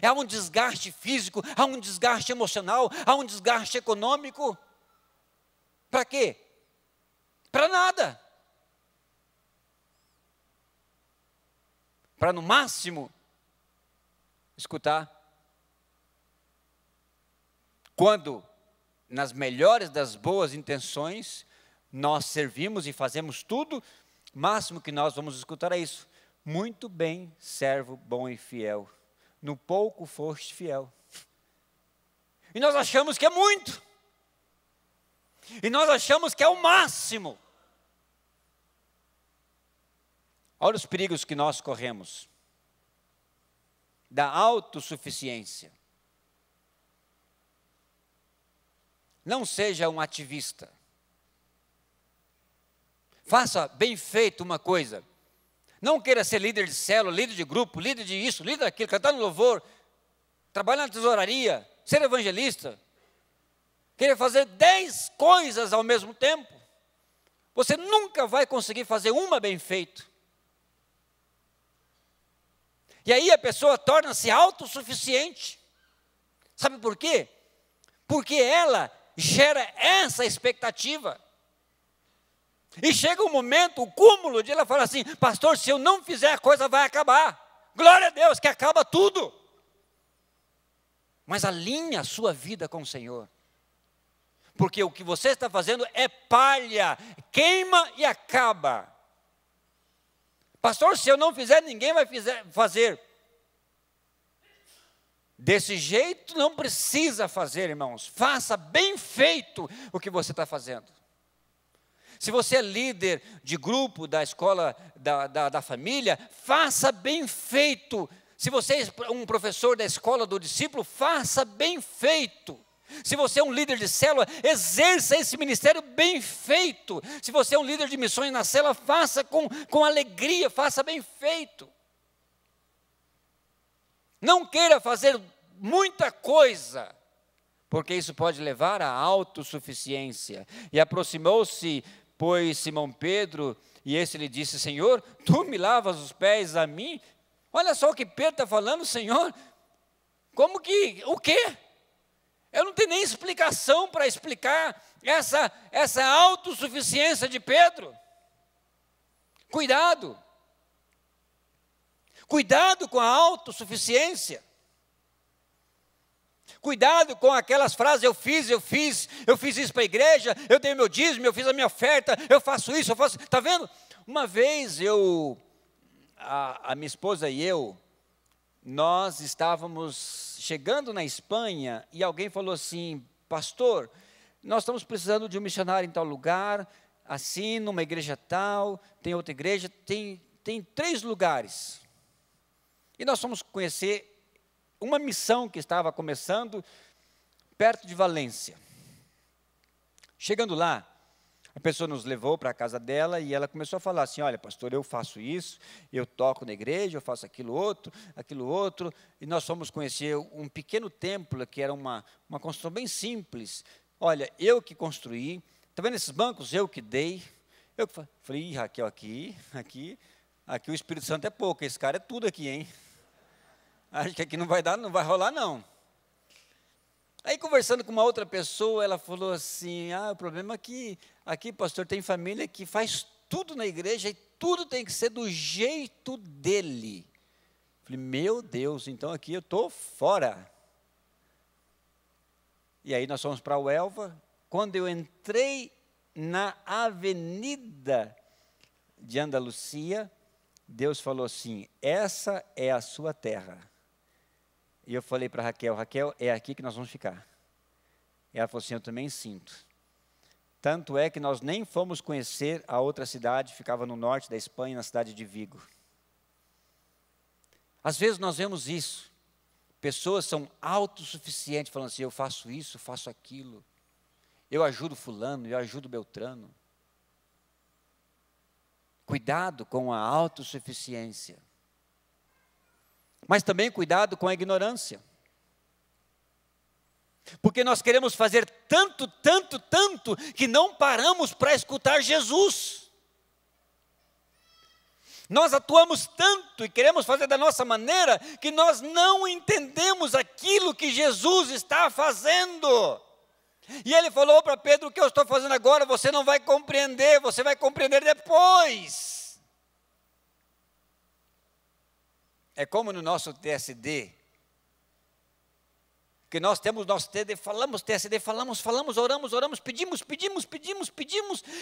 Há um desgaste físico, há um desgaste emocional, há um desgaste econômico. Para quê? Para nada. Para no máximo escutar. Quando, nas melhores das boas intenções, nós servimos e fazemos tudo, o máximo que nós vamos escutar é isso. Muito bem, servo bom e fiel. No pouco foste fiel. E nós achamos que é muito. E nós achamos que é o máximo. Olha os perigos que nós corremos. Da autossuficiência. Não seja um ativista. Faça bem feito uma coisa. Não queira ser líder de célula, líder de grupo, líder de isso, líder daquilo, cantar no louvor, trabalhar na tesouraria, ser evangelista. Querer fazer 10 coisas ao mesmo tempo. Você nunca vai conseguir fazer uma bem feito. E aí a pessoa torna-se autossuficiente. Sabe por quê? Porque ela gera essa expectativa. E chega um momento, o cúmulo de ela falar assim: pastor, se eu não fizer a coisa vai acabar. Glória a Deus que acaba tudo. Mas alinhe a sua vida com o Senhor. Porque o que você está fazendo é palha, queima e acaba. Pastor, se eu não fizer, ninguém vai fazer. Desse jeito não precisa fazer, irmãos. Faça bem feito o que você está fazendo. Se você é líder de grupo da escola da família, faça bem feito. Se você é um professor da escola do discípulo, faça bem feito. Se você é um líder de célula, exerça esse ministério bem feito. Se você é um líder de missões na célula, faça com alegria, faça bem feito. Não queira fazer muita coisa, porque isso pode levar à autossuficiência. E aproximou-se, pois, Simão Pedro, e esse lhe disse: Senhor, tu me lavas os pés a mim? Olha só o que Pedro está falando: Senhor, como que, o quê? Eu não tenho nem explicação para explicar essa autossuficiência de Pedro. Cuidado. Cuidado com a autossuficiência. Cuidado com aquelas frases: eu fiz isso para a igreja, eu dei meu dízimo, eu fiz a minha oferta, eu faço isso, eu faço. Está vendo? Uma vez a minha esposa e eu, nós estávamos chegando na Espanha e alguém falou assim: pastor, nós estamos precisando de um missionário em tal lugar, assim, numa igreja tal, tem outra igreja, tem 3 lugares. E nós fomos conhecer uma missão que estava começando perto de Valência. Chegando lá, a pessoa nos levou para a casa dela e ela começou a falar assim: olha, pastor, eu faço isso, eu toco na igreja, eu faço aquilo outro, e nós fomos conhecer um pequeno templo, que era uma construção bem simples. Olha, eu que construí, está vendo esses bancos? Eu que dei. Eu que falei: Raquel, aqui o Espírito Santo é pouco, esse cara é tudo aqui, hein? Acho que aqui não vai rolar não. Aí, conversando com uma outra pessoa, ela falou assim: o problema é que aqui, pastor, tem família que faz tudo na igreja e tudo tem que ser do jeito dele. Falei: meu Deus, então aqui eu estou fora. E aí nós fomos para o Elva. Quando eu entrei na avenida de Andalucia, Deus falou assim: essa é a sua terra. E eu falei para Raquel: Raquel, é aqui que nós vamos ficar. E ela falou assim: eu também sinto. Tanto é que nós nem fomos conhecer a outra cidade, ficava no norte da Espanha, na cidade de Vigo. Às vezes nós vemos isso. Pessoas são autossuficientes, falando assim: eu faço isso, eu faço aquilo. Eu ajudo fulano, eu ajudo Beltrano. Cuidado com a autossuficiência. Mas também cuidado com a ignorância. Porque nós queremos fazer tanto, que não paramos para escutar Jesus. Nós atuamos tanto e queremos fazer da nossa maneira, que nós não entendemos aquilo que Jesus está fazendo. E ele falou para Pedro: o que eu estou fazendo agora você não vai compreender, você vai compreender depois. É como no nosso TSD, que nós temos nosso TSD, falamos, oramos, pedimos,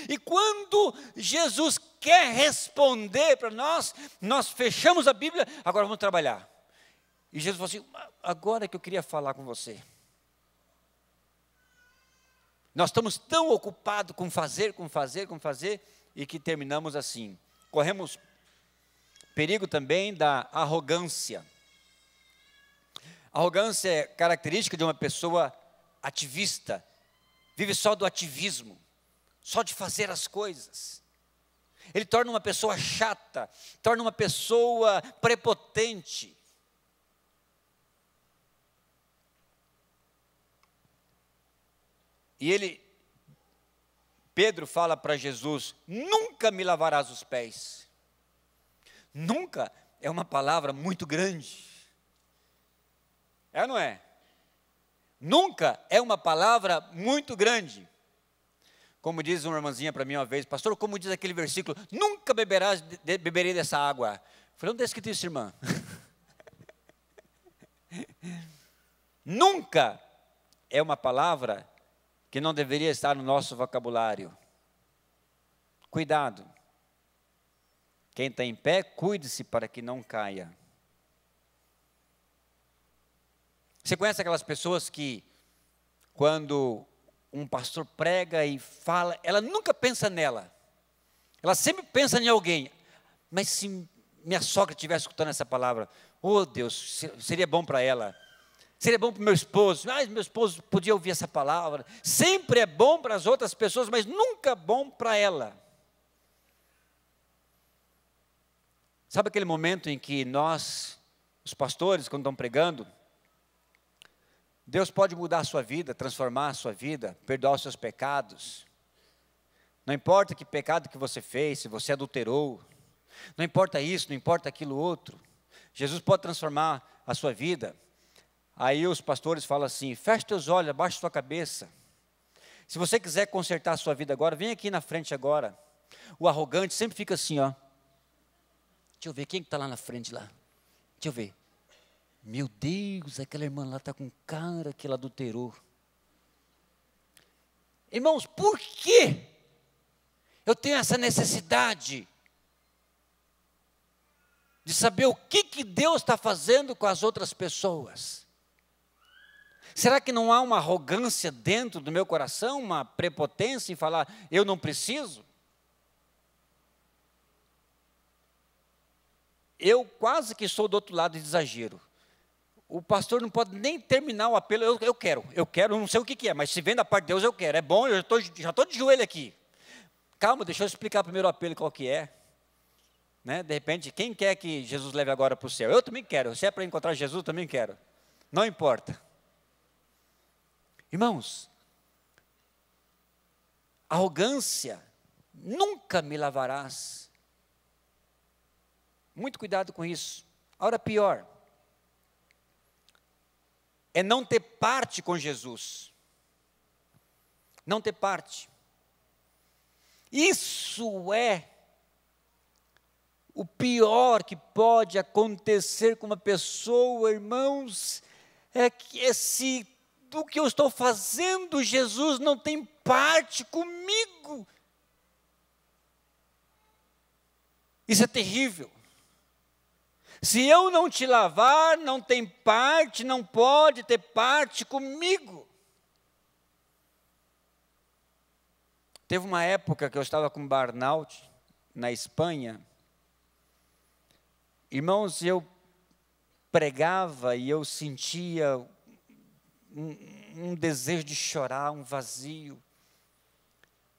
e quando Jesus quer responder para nós, nós fechamos a Bíblia, agora vamos trabalhar. E Jesus falou assim: agora que eu queria falar com você. Nós estamos tão ocupados com fazer, e que terminamos assim. Corremos perigo também da arrogância. Arrogância é característica de uma pessoa ativista, vive só do ativismo, só de fazer as coisas. Ele torna uma pessoa chata, torna uma pessoa prepotente. E Pedro fala para Jesus: nunca me lavarás os pés. Nunca é uma palavra muito grande. É ou não é? Nunca é uma palavra muito grande. Como diz uma irmãzinha para mim uma vez: pastor, como diz aquele versículo, nunca beberei dessa água. Eu falei: onde está escrito isso, irmã? Nunca é uma palavra que não deveria estar no nosso vocabulário. Cuidado. Quem está em pé, cuide-se para que não caia. Você conhece aquelas pessoas que, quando um pastor prega e fala, ela nunca pensa nela. Ela sempre pensa em alguém. Mas se minha sogra estivesse escutando essa palavra, oh Deus, seria bom para ela. Seria bom para o meu esposo. Meu esposo podia ouvir essa palavra. Sempre é bom para as outras pessoas, mas nunca bom para ela. Sabe aquele momento em que nós, os pastores, quando estão pregando, Deus pode mudar a sua vida, transformar a sua vida, perdoar os seus pecados. Não importa que pecado que você fez, se você adulterou. Não importa isso, não importa aquilo outro. Jesus pode transformar a sua vida. Aí os pastores falam assim: feche teus olhos, abaixa sua cabeça. Se você quiser consertar a sua vida agora, vem aqui na frente agora. O arrogante sempre fica assim, ó. Deixa eu ver, quem está lá na frente lá? Deixa eu ver. Meu Deus, aquela irmã lá está com cara que ela adulterou. Irmãos, por que eu tenho essa necessidade de saber o que Deus está fazendo com as outras pessoas? Será que não há uma arrogância dentro do meu coração, uma prepotência em falar, eu não preciso? Eu quase que sou do outro lado de exagero. O pastor não pode nem terminar o apelo, eu quero, não sei o que é, mas se vem da parte de Deus eu quero, é bom, eu já estou de joelho aqui. Calma, deixa eu explicar primeiro o apelo qual que é. Né? De repente, quem quer que Jesus leve agora para o céu? Eu também quero, se é para encontrar Jesus, eu também quero. Não importa. Irmãos, arrogância, nunca me lavarás. Muito cuidado com isso. A hora pior é não ter parte com Jesus. Não ter parte. Isso é o pior que pode acontecer com uma pessoa, irmãos, é que se do que eu estou fazendo, Jesus não tem parte comigo. Isso é terrível. Se eu não te lavar, não tem parte, não pode ter parte comigo. Teve uma época que eu estava com burnout na Espanha. Irmãos, eu pregava e eu sentia um desejo de chorar, um vazio.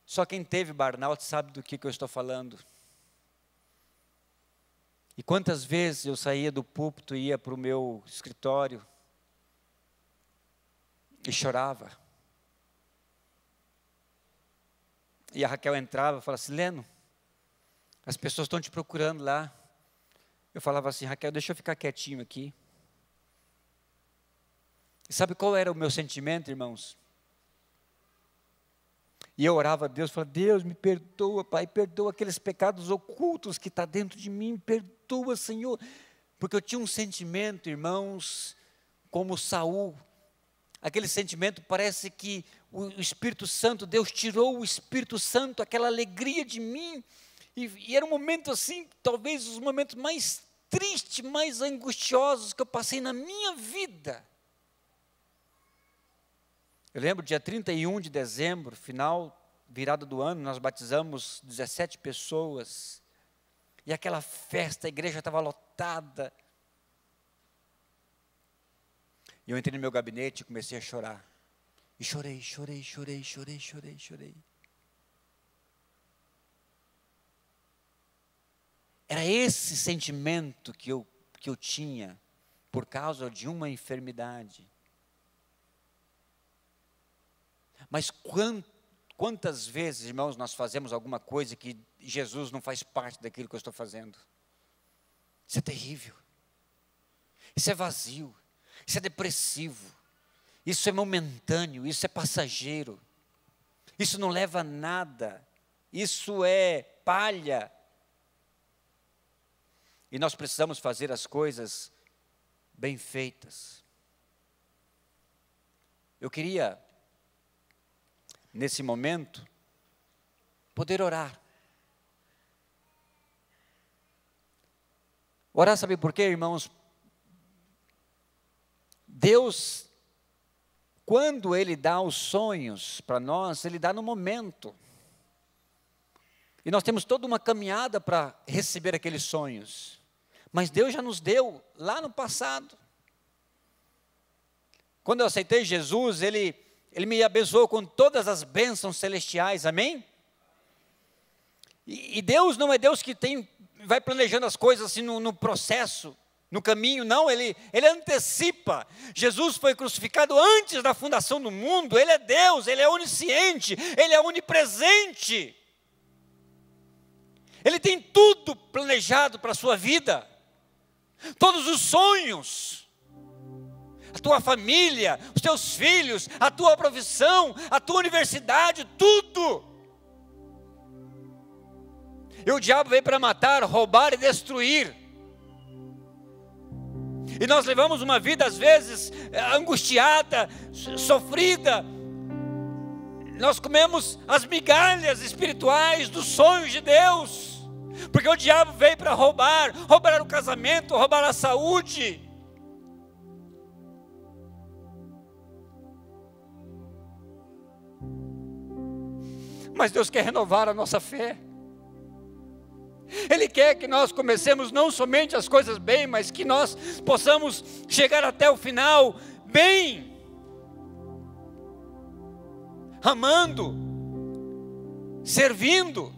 Só quem teve burnout sabe do que eu estou falando. E quantas vezes eu saía do púlpito e ia para o meu escritório e chorava. E a Raquel entrava e falava assim: Leno, as pessoas estão te procurando lá. Eu falava assim: Raquel, deixa eu ficar quietinho aqui. E sabe qual era o meu sentimento, irmãos? E eu orava a Deus, falava: Deus, me perdoa, Pai, perdoa aqueles pecados ocultos que estão dentro de mim, perdoa, Senhor. Porque eu tinha um sentimento, irmãos, como Saul. Aquele sentimento, parece que o Espírito Santo, Deus tirou o Espírito Santo, aquela alegria de mim. E era um momento assim, talvez os momentos mais tristes, mais angustiosos que eu passei na minha vida. Eu lembro, dia 31 de dezembro, final, virada do ano, nós batizamos 17 pessoas. E aquela festa, a igreja estava lotada. E eu entrei no meu gabinete e comecei a chorar. E chorei. Era esse sentimento que eu tinha por causa de uma enfermidade. Mas quantas vezes, irmãos, nós fazemos alguma coisa que Jesus não faz parte daquilo que eu estou fazendo? Isso é terrível. Isso é vazio. Isso é depressivo. Isso é momentâneo. Isso é passageiro. Isso não leva a nada. Isso é palha. E nós precisamos fazer as coisas bem feitas. Eu queria, nesse momento, poder orar. Orar, sabe por quê, irmãos? Deus, quando Ele dá os sonhos para nós, Ele dá no momento. E nós temos toda uma caminhada para receber aqueles sonhos. Mas Deus já nos deu lá no passado. Quando eu aceitei Jesus, Ele me abençoou com todas as bênçãos celestiais, amém? E Deus não é Deus que vai planejando as coisas assim no processo, no caminho, não, Ele antecipa. Jesus foi crucificado antes da fundação do mundo. Ele é Deus, Ele é onisciente, Ele é onipresente. Ele tem tudo planejado para a sua vida, todos os sonhos, a tua família, os teus filhos, a tua profissão, a tua universidade, tudo. E o diabo veio para matar, roubar e destruir. E nós levamos uma vida às vezes angustiada, sofrida. Nós comemos as migalhas espirituais dos sonhos de Deus. Porque o diabo veio para roubar o casamento, roubar a saúde. Mas Deus quer renovar a nossa fé. Ele quer que nós comecemos não somente as coisas bem, mas que nós possamos chegar até o final bem, amando, servindo,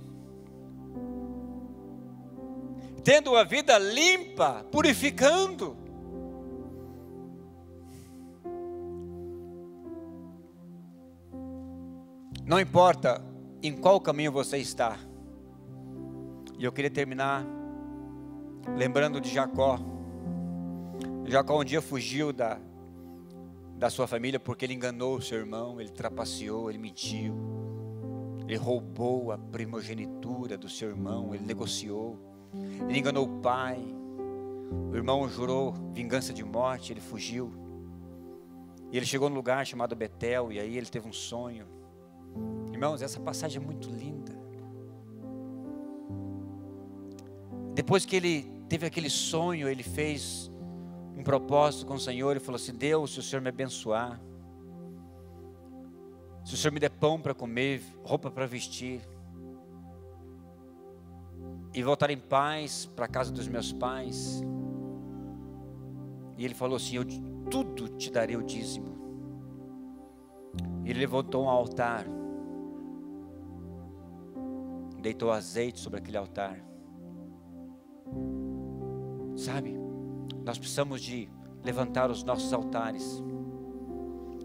tendo uma vida limpa, purificando. Não importa em qual caminho você está. E eu queria terminar lembrando de Jacó. Jacó um dia fugiu da sua família porque ele enganou o seu irmão, ele trapaceou, ele mentiu, ele roubou a primogenitura do seu irmão, ele negociou, ele enganou o pai, o irmão jurou vingança de morte, ele fugiu, e ele chegou num lugar chamado Betel, e aí ele teve um sonho. Irmãos, essa passagem é muito linda. Depois que ele teve aquele sonho, ele fez um propósito com o Senhor e falou assim: Deus, se o Senhor me abençoar, se o Senhor me der pão para comer, roupa para vestir, e voltar em paz para a casa dos meus pais. E ele falou assim: eu tudo te darei o dízimo. E ele levantou um altar, deitou azeite sobre aquele altar. Sabe, nós precisamos de levantar os nossos altares.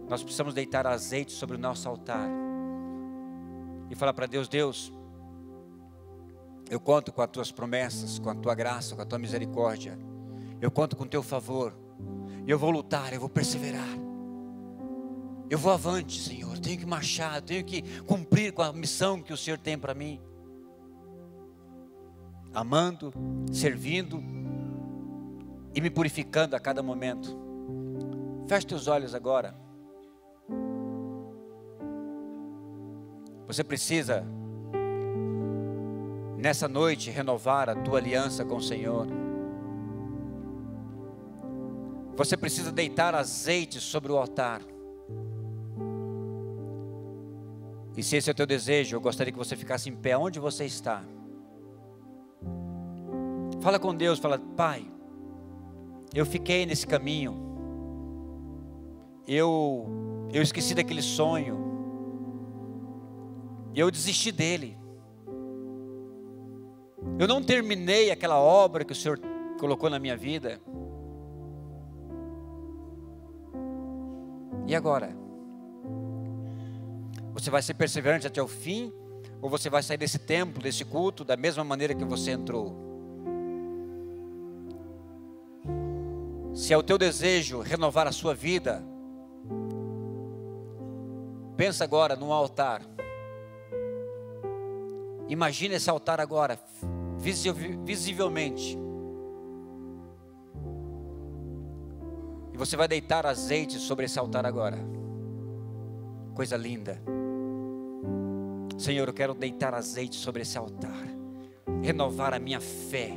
Nós precisamos deitar azeite sobre o nosso altar e falar para Deus: Deus, eu conto com as tuas promessas, com a tua graça, com a tua misericórdia. Eu conto com o teu favor. Eu vou lutar, eu vou perseverar. Eu vou avante, Senhor. Eu tenho que marchar, eu tenho que cumprir com a missão que o Senhor tem para mim. Amando, servindo e me purificando a cada momento. Feche teus olhos agora. Você precisa, nessa noite, renovar a tua aliança com o Senhor. Você precisa deitar azeite sobre o altar. E se esse é o teu desejo, eu gostaria que você ficasse em pé onde você está. Fala com Deus, fala: Pai, eu fiquei nesse caminho. Eu esqueci daquele sonho. Eu desisti dele. Eu não terminei aquela obra que o Senhor colocou na minha vida. E agora? Você vai ser perseverante até o fim? Ou você vai sair desse templo, desse culto, da mesma maneira que você entrou? Se é o teu desejo renovar a sua vida, pensa agora num altar. Imagina esse altar agora, visivelmente. E você vai deitar azeite sobre esse altar agora. Coisa linda. Senhor, eu quero deitar azeite sobre esse altar. Renovar a minha fé.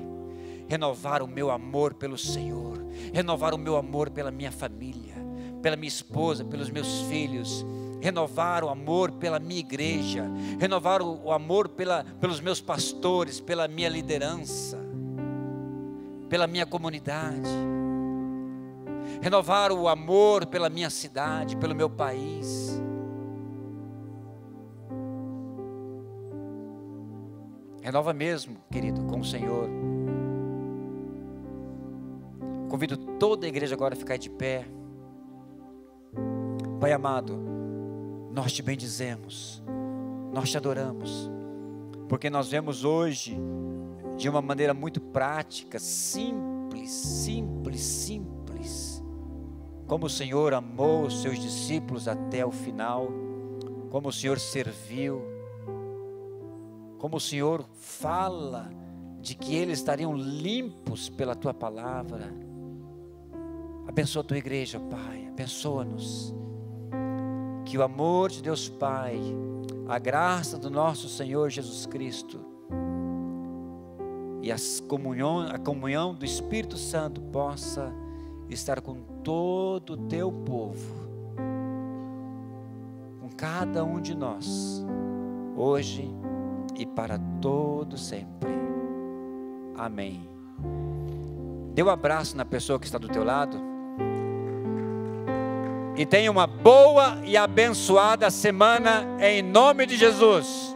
Renovar o meu amor pelo Senhor. Renovar o meu amor pela minha família. Pela minha esposa, pelos meus filhos. Renovar o amor pela minha igreja, renovar o amor pelos meus pastores, pela minha liderança, pela minha comunidade, renovar o amor pela minha cidade, pelo meu país. Renova mesmo, querido, com o Senhor. Convido toda a igreja agora a ficar de pé. Pai amado, nós te bendizemos, nós te adoramos, porque nós vemos hoje, de uma maneira muito prática, simples, como o Senhor amou os seus discípulos até o final, como o Senhor serviu, como o Senhor fala de que eles estariam limpos pela tua palavra. Abençoa a tua igreja, Pai, abençoa-nos. Que o amor de Deus Pai, a graça do nosso Senhor Jesus Cristo e a comunhão do Espírito Santo possa estar com todo o teu povo, com cada um de nós, hoje e para todo sempre. Amém. Dê um abraço na pessoa que está do teu lado. E tenha uma boa e abençoada semana em nome de Jesus.